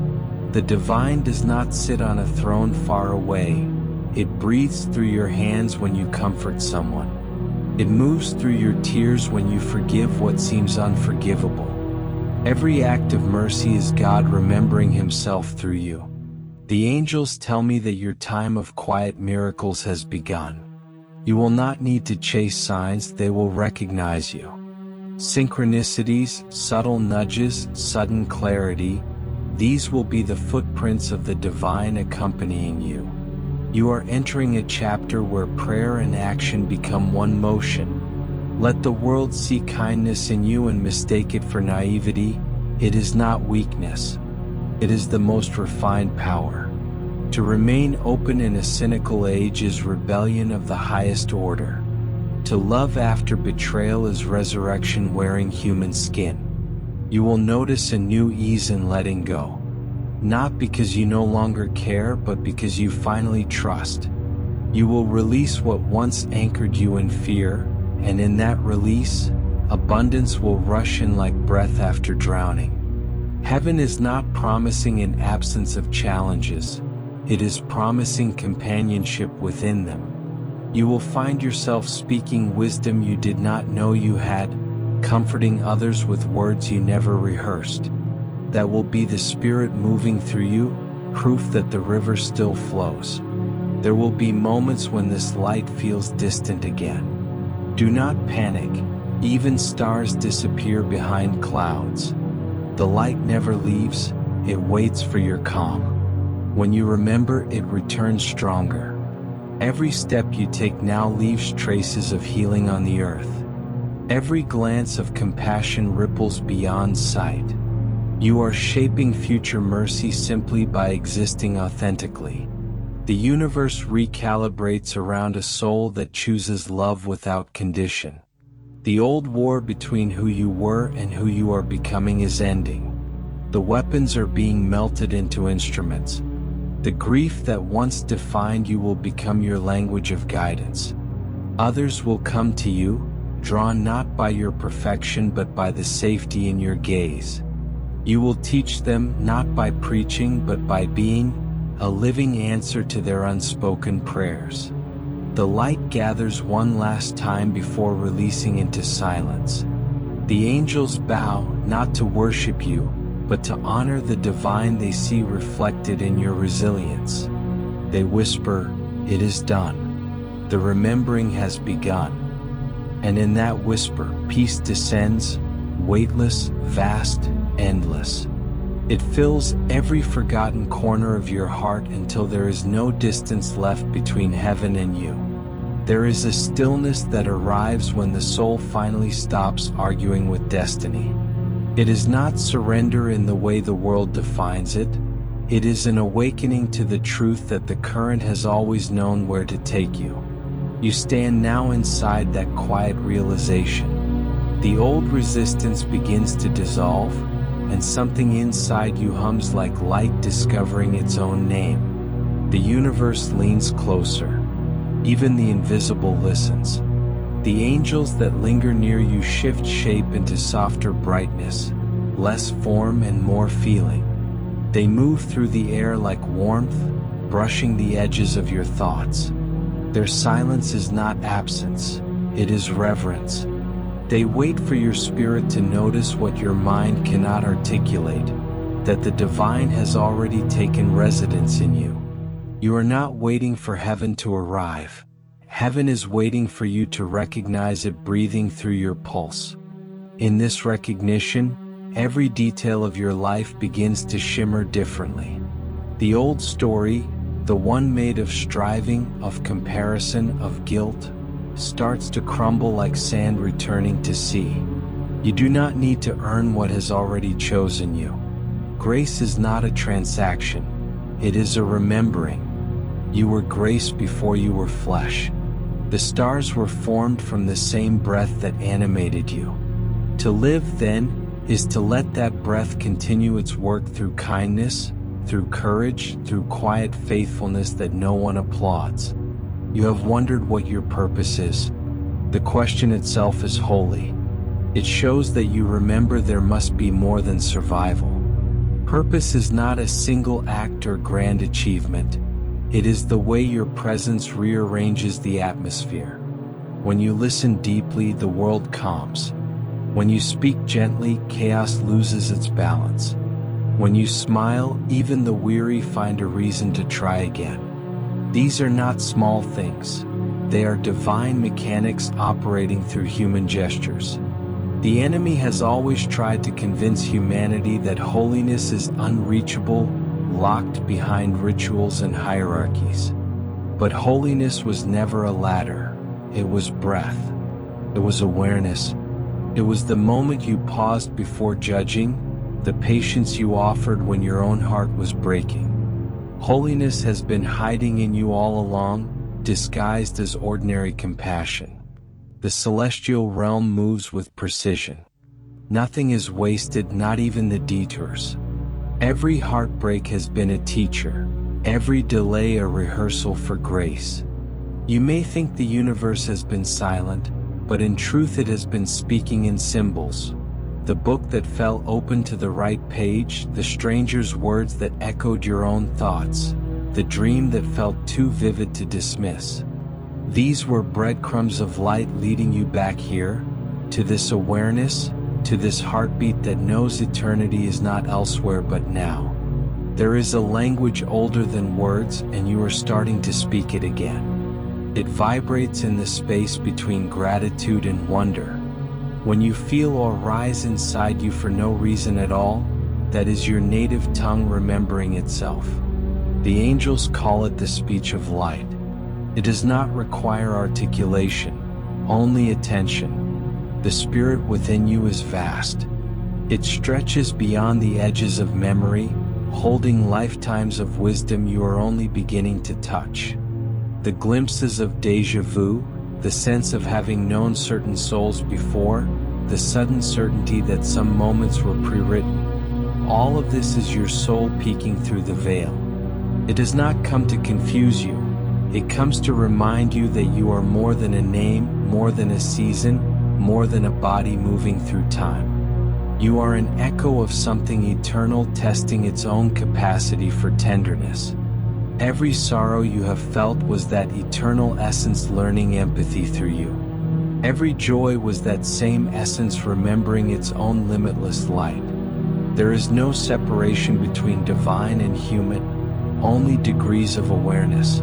[SPEAKER 1] The divine does not sit on a throne far away. It breathes through your hands when you comfort someone. It moves through your tears when you forgive what seems unforgivable. Every act of mercy is God remembering Himself through you. The angels tell me that your time of quiet miracles has begun. You will not need to chase signs, they will recognize you. Synchronicities, subtle nudges, sudden clarity, these will be the footprints of the divine accompanying you. You are entering a chapter where prayer and action become one motion. Let the world see kindness in you and mistake it for naivety. It is not weakness. It is the most refined power. To remain open in a cynical age is rebellion of the highest order. To love after betrayal is resurrection wearing human skin. You will notice a new ease in letting go. Not because you no longer care, but because you finally trust. You will release what once anchored you in fear, and in that release, abundance will rush in like breath after drowning. Heaven is not promising an absence of challenges. It is promising companionship within them. You will find yourself speaking wisdom you did not know you had, comforting others with words you never rehearsed. That will be the Spirit moving through you, proof that the river still flows. There will be moments when this light feels distant again. Do not panic. Even stars disappear behind clouds. The light never leaves, it waits for your calm. When you remember, it returns stronger. Every step you take now leaves traces of healing on the earth. Every glance of compassion ripples beyond sight. You are shaping future mercy simply by existing authentically. The universe recalibrates around a soul that chooses love without condition. The old war between who you were and who you are becoming is ending. The weapons are being melted into instruments. The grief that once defined you will become your language of guidance. Others will come to you, drawn not by your perfection but by the safety in your gaze. You will teach them not by preaching but by being a living answer to their unspoken prayers. The light gathers one last time before releasing into silence. The angels bow not to worship you, but to honor the divine they see reflected in your resilience. They whisper, "It is done. The remembering has begun." And in that whisper, peace descends, weightless, vast, endless. It fills every forgotten corner of your heart until there is no distance left between heaven and you. There is a stillness that arrives when the soul finally stops arguing with destiny. It is not surrender in the way the world defines it. It is an awakening to the truth that the current has always known where to take you. You stand now inside that quiet realization. The old resistance begins to dissolve, and something inside you hums like light discovering its own name. The universe leans closer. Even the invisible listens. The angels that linger near you shift shape into softer brightness, less form and more feeling. They move through the air like warmth, brushing the edges of your thoughts. Their silence is not absence, it is reverence. They wait for your spirit to notice what your mind cannot articulate, that the divine has already taken residence in you. You are not waiting for heaven to arrive. Heaven is waiting for you to recognize it breathing through your pulse. In this recognition, every detail of your life begins to shimmer differently. The old story, the one made of striving, of comparison, of guilt, starts to crumble like sand returning to sea. You do not need to earn what has already chosen you. Grace is not a transaction, it is a remembering. You were grace before you were flesh. The stars were formed from the same breath that animated you. To live, then, is to let that breath continue its work through kindness, through courage, through quiet faithfulness that no one applauds. You have wondered what your purpose is. The question itself is holy. It shows that you remember there must be more than survival. Purpose is not a single act or grand achievement. It is the way your presence rearranges the atmosphere. When you listen deeply, the world calms. When you speak gently, chaos loses its balance. When you smile, even the weary find a reason to try again. These are not small things. They are divine mechanics operating through human gestures. The enemy has always tried to convince humanity that holiness is unreachable, locked behind rituals and hierarchies. But holiness was never a ladder. It was breath. It was awareness. It was the moment you paused before judging, the patience you offered when your own heart was breaking. Holiness has been hiding in you all along, disguised as ordinary compassion. The celestial realm moves with precision. Nothing is wasted, not even the detours. Every heartbreak has been a teacher, every delay a rehearsal for grace. You may think the universe has been silent, but in truth it has been speaking in symbols. The book that fell open to the right page, the stranger's words that echoed your own thoughts, the dream that felt too vivid to dismiss. These were breadcrumbs of light leading you back here, to this awareness, to this heartbeat that knows eternity is not elsewhere but now. There is a language older than words, and you are starting to speak it again. It vibrates in the space between gratitude and wonder. When you feel or rise inside you for no reason at all, that is your native tongue remembering itself. The angels call it the speech of light. It does not require articulation, only attention. The spirit within you is vast. It stretches beyond the edges of memory, holding lifetimes of wisdom you are only beginning to touch. The glimpses of déjà vu, the sense of having known certain souls before, the sudden certainty that some moments were pre-written. All of this is your soul peeking through the veil. It does not come to confuse you. It comes to remind you that you are more than a name, more than a season, more than a body moving through time. You are an echo of something eternal testing its own capacity for tenderness. Every sorrow you have felt was that eternal essence learning empathy through you. Every joy was that same essence remembering its own limitless light. There is no separation between divine and human, only degrees of awareness.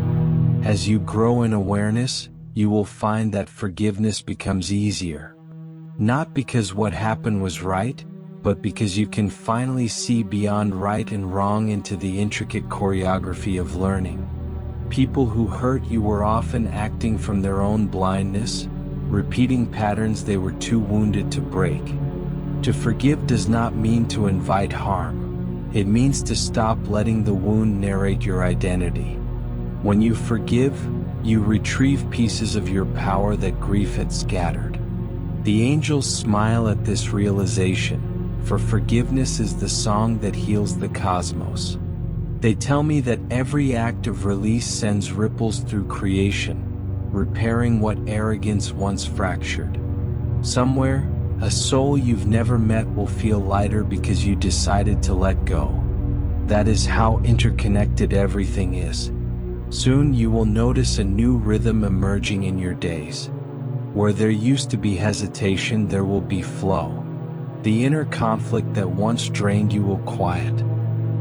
[SPEAKER 1] As you grow in awareness, you will find that forgiveness becomes easier. Not because what happened was right, but because you can finally see beyond right and wrong into the intricate choreography of learning. People who hurt you were often acting from their own blindness, repeating patterns they were too wounded to break. To forgive does not mean to invite harm. It means to stop letting the wound narrate your identity. When you forgive, you retrieve pieces of your power that grief had scattered. The angels smile at this realization, for forgiveness is the song that heals the cosmos. They tell me that every act of release sends ripples through creation, repairing what arrogance once fractured. Somewhere, a soul you've never met will feel lighter because you decided to let go. That is how interconnected everything is. Soon you will notice a new rhythm emerging in your days. Where there used to be hesitation, there will be flow. The inner conflict that once drained you will quiet.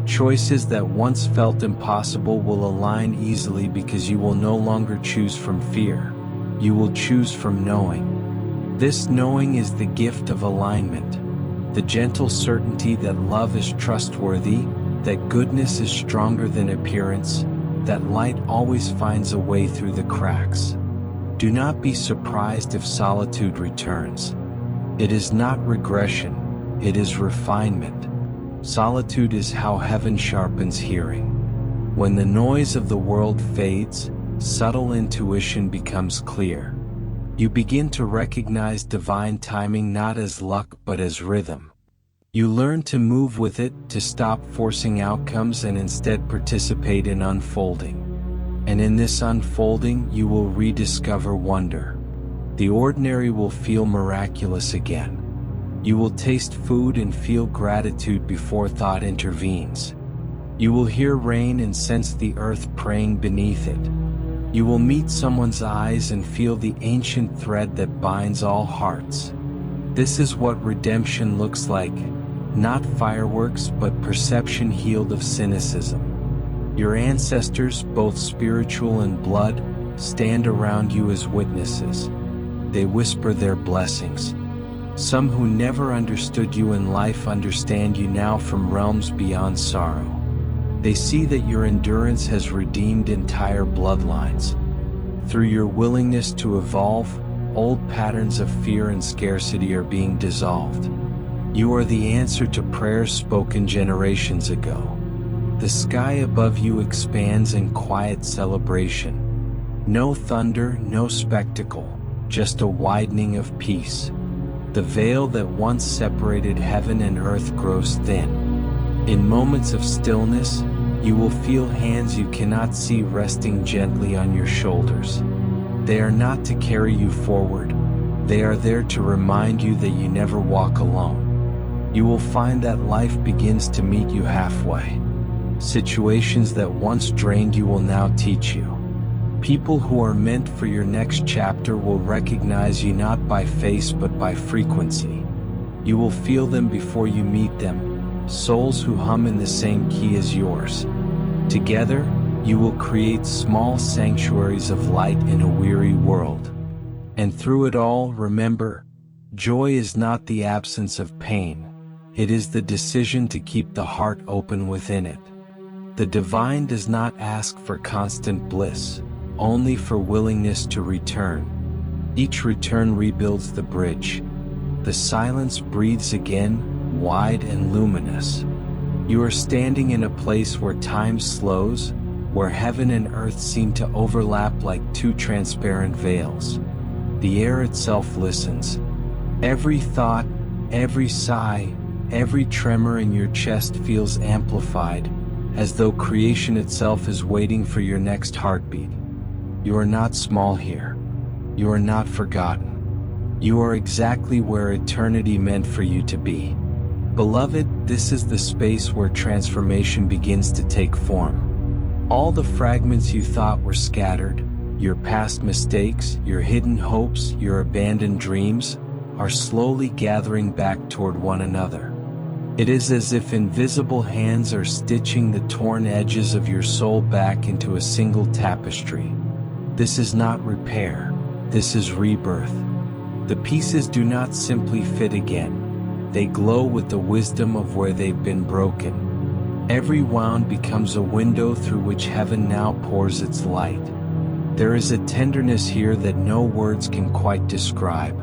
[SPEAKER 1] Choices that once felt impossible will align easily because you will no longer choose from fear. You will choose from knowing. This knowing is the gift of alignment. The gentle certainty that love is trustworthy, that goodness is stronger than appearance, that light always finds a way through the cracks. Do not be surprised if solitude returns. It is not regression, it is refinement. Solitude is how heaven sharpens hearing. When the noise of the world fades, subtle intuition becomes clear. You begin to recognize divine timing not as luck but as rhythm. You learn to move with it, to stop forcing outcomes and instead participate in unfolding. And in this unfolding, you will rediscover wonder. The ordinary will feel miraculous again. You will taste food and feel gratitude before thought intervenes. You will hear rain and sense the earth praying beneath it. You will meet someone's eyes and feel the ancient thread that binds all hearts. This is what redemption looks like. Not fireworks, but perception healed of cynicism. Your ancestors, both spiritual and blood, stand around you as witnesses. They whisper their blessings. Some who never understood you in life understand you now from realms beyond sorrow. They see that your endurance has redeemed entire bloodlines. Through your willingness to evolve, old patterns of fear and scarcity are being dissolved. You are the answer to prayers spoken generations ago. The sky above you expands in quiet celebration. No thunder, no spectacle, just a widening of peace. The veil that once separated heaven and earth grows thin. In moments of stillness, you will feel hands you cannot see resting gently on your shoulders. They are not to carry you forward. They are there to remind you that you never walk alone. You will find that life begins to meet you halfway. Situations that once drained you will now teach you. People who are meant for your next chapter will recognize you not by face but by frequency. You will feel them before you meet them, souls who hum in the same key as yours. Together, you will create small sanctuaries of light in a weary world. And through it all, remember, joy is not the absence of pain. It is the decision to keep the heart open within it. The divine does not ask for constant bliss, only for willingness to return. Each return rebuilds the bridge. The silence breathes again, wide and luminous. You are standing in a place where time slows, where heaven and earth seem to overlap like two transparent veils. The air itself listens. Every thought, every sigh, every tremor in your chest feels amplified, as though creation itself is waiting for your next heartbeat. You are not small here. You are not forgotten. You are exactly where eternity meant for you to be. Beloved, this is the space where transformation begins to take form. All the fragments you thought were scattered, your past mistakes, your hidden hopes, your abandoned dreams, are slowly gathering back toward one another. It is as if invisible hands are stitching the torn edges of your soul back into a single tapestry. This is not repair, this is rebirth. The pieces do not simply fit again. They glow with the wisdom of where they've been broken. Every wound becomes a window through which heaven now pours its light. There is a tenderness here that no words can quite describe.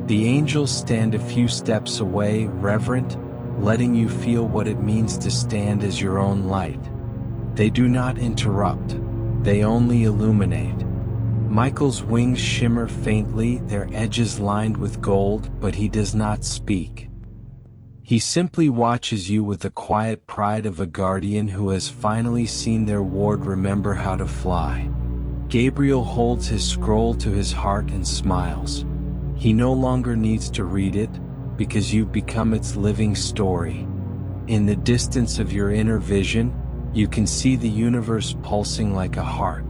[SPEAKER 1] The angels stand a few steps away, reverent, letting you feel what it means to stand as your own light. They do not interrupt, they only illuminate. Michael's wings shimmer faintly, their edges lined with gold, but he does not speak. He simply watches you with the quiet pride of a guardian who has finally seen their ward remember how to fly. Gabriel holds his scroll to his heart and smiles. He no longer needs to read it, because you've become its living story. In the distance of your inner vision, you can see the universe pulsing like a heart.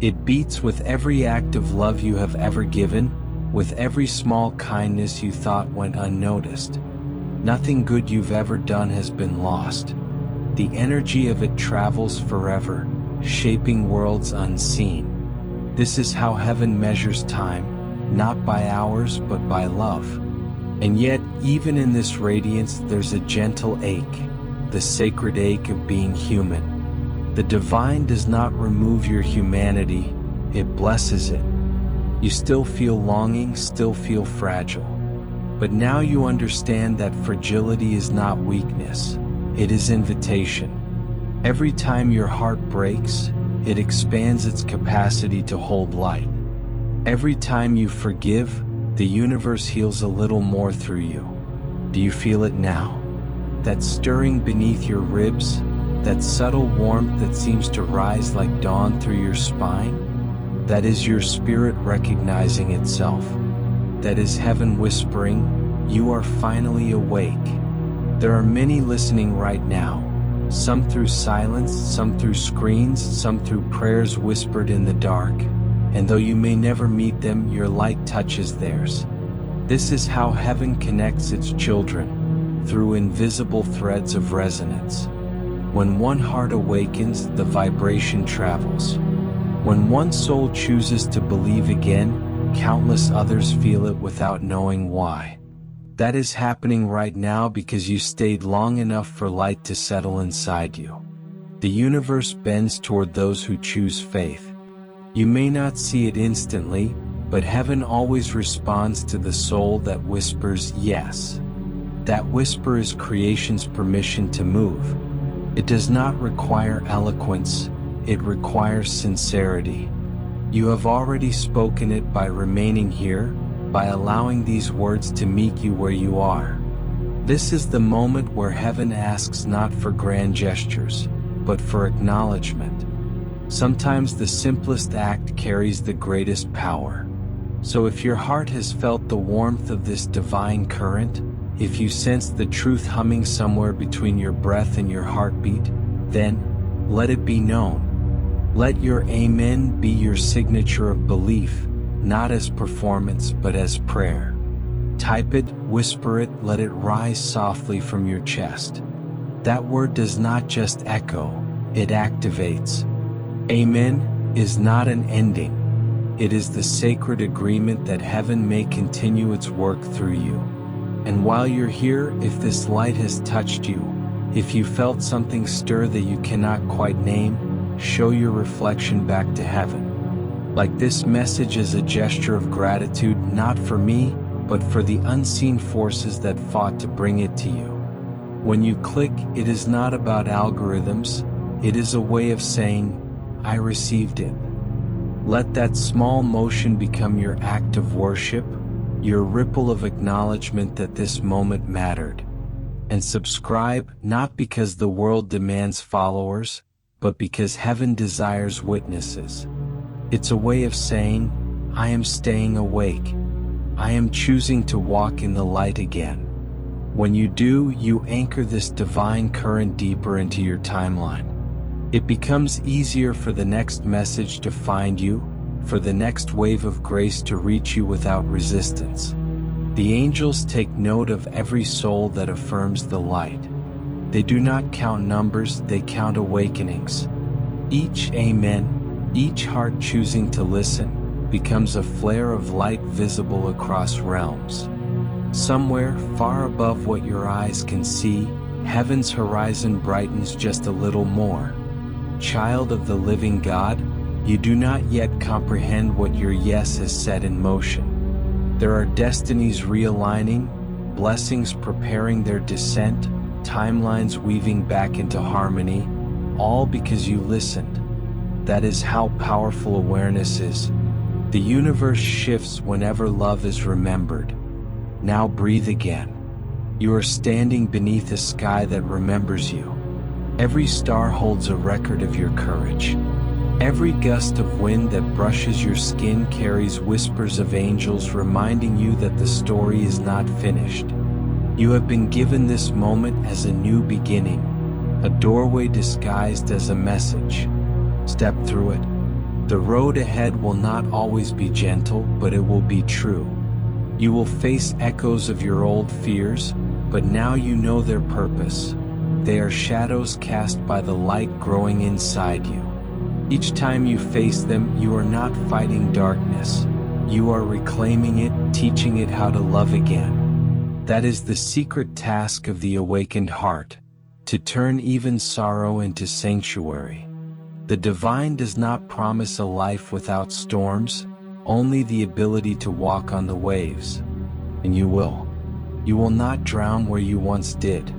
[SPEAKER 1] It beats with every act of love you have ever given, with every small kindness you thought went unnoticed. Nothing good you've ever done has been lost. The energy of it travels forever, shaping worlds unseen. This is how heaven measures time, not by hours but by love. And yet, even in this radiance, there's a gentle ache, the sacred ache of being human. The divine does not remove your humanity, it blesses it. You still feel longing, still feel fragile. But now you understand that fragility is not weakness, it is invitation. Every time your heart breaks, it expands its capacity to hold light. Every time you forgive, the universe heals a little more through you. Do you feel it now? That stirring beneath your ribs, that subtle warmth that seems to rise like dawn through your spine? That is your spirit recognizing itself. That is heaven whispering, you are finally awake. There are many listening right now, some through silence, some through screens, some through prayers whispered in the dark, and though you may never meet them, your light touches theirs. This is how heaven connects its children, through invisible threads of resonance. When one heart awakens, the vibration travels. When one soul chooses to believe again, countless others feel it without knowing why. That is happening right now because you stayed long enough for light to settle inside you. The universe bends toward those who choose faith. You may not see it instantly, but heaven always responds to the soul that whispers yes. That whisper is creation's permission to move. It does not require eloquence, it requires sincerity. You have already spoken it by remaining here, by allowing these words to meet you where you are. This is the moment where heaven asks not for grand gestures, but for acknowledgement. Sometimes the simplest act carries the greatest power. So if your heart has felt the warmth of this divine current, if you sense the truth humming somewhere between your breath and your heartbeat, then let it be known. Let your amen be your signature of belief, not as performance but as prayer. Type it, whisper it, let it rise softly from your chest. That word does not just echo, it activates. Amen is not an ending. It is the sacred agreement that heaven may continue its work through you. And while you're here, if this light has touched you, if you felt something stir that you cannot quite name, show your reflection back to heaven. Like this message is a gesture of gratitude not for me, but for the unseen forces that fought to bring it to you. When you click, it is not about algorithms, it is a way of saying, I received it. Let that small motion become your act of worship, your ripple of acknowledgement that this moment mattered. And subscribe, not because the world demands followers, but because heaven desires witnesses. It's a way of saying, I am staying awake. I am choosing to walk in the light again. When you do, you anchor this divine current deeper into your timeline. It becomes easier for the next message to find you, for the next wave of grace to reach you without resistance. The angels take note of every soul that affirms the light. They do not count numbers, they count awakenings. Each amen, each heart choosing to listen, becomes a flare of light visible across realms. Somewhere, far above what your eyes can see, heaven's horizon brightens just a little more. Child of the living God, you do not yet comprehend what your yes has set in motion. There are destinies realigning, blessings preparing their descent, timelines weaving back into harmony, all because you listened. That is how powerful awareness is. The universe shifts whenever love is remembered. Now breathe again. You are standing beneath a sky that remembers you. Every star holds a record of your courage. Every gust of wind that brushes your skin carries whispers of angels reminding you that the story is not finished. You have been given this moment as a new beginning, a doorway disguised as a message. Step through it. The road ahead will not always be gentle, but it will be true. You will face echoes of your old fears, but now you know their purpose. They are shadows cast by the light growing inside you. Each time you face them, you are not fighting darkness. You are reclaiming it, teaching it how to love again. That is the secret task of the awakened heart, to turn even sorrow into sanctuary. The divine does not promise a life without storms, only the ability to walk on the waves. And you will. You will not drown where you once did.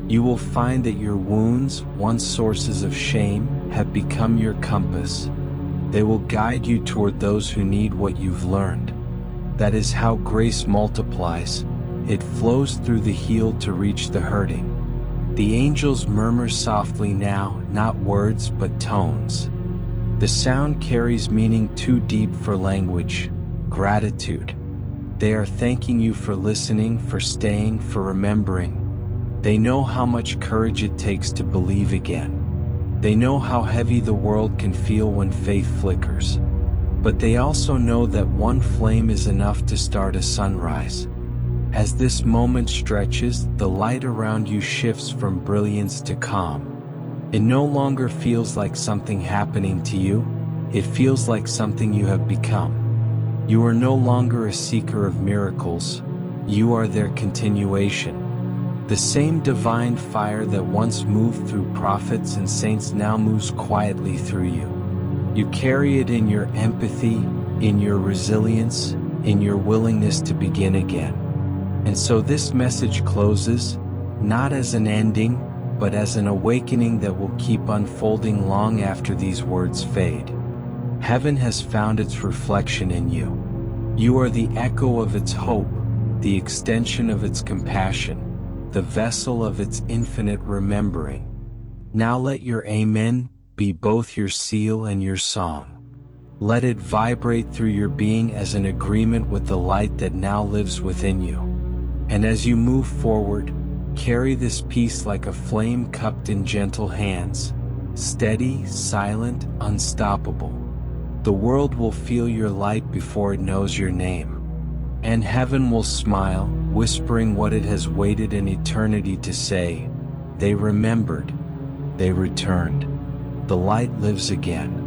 [SPEAKER 1] You will find that your wounds, once sources of shame, have become your compass. They will guide you toward those who need what you've learned. That is how grace multiplies. It flows through the healed to reach the hurting. The angels murmur softly now, not words but tones. The sound carries meaning too deep for language: gratitude. They are thanking you for listening, for staying, for remembering. They know how much courage it takes to believe again. They know how heavy the world can feel when faith flickers. But they also know that one flame is enough to start a sunrise. As this moment stretches, the light around you shifts from brilliance to calm. It no longer feels like something happening to you, it feels like something you have become. You are no longer a seeker of miracles, you are their continuation. The same divine fire that once moved through prophets and saints now moves quietly through you. You carry it in your empathy, in your resilience, in your willingness to begin again. And so this message closes, not as an ending, but as an awakening that will keep unfolding long after these words fade. Heaven has found its reflection in you. You are the echo of its hope, the extension of its compassion, the vessel of its infinite remembering. Now let your amen be both your seal and your song. Let it vibrate through your being as an agreement with the light that now lives within you. And as you move forward, carry this peace like a flame cupped in gentle hands, steady, silent, unstoppable. The world will feel your light before it knows your name. And heaven will smile, whispering what it has waited an eternity to say. They remembered. They returned. The light lives again.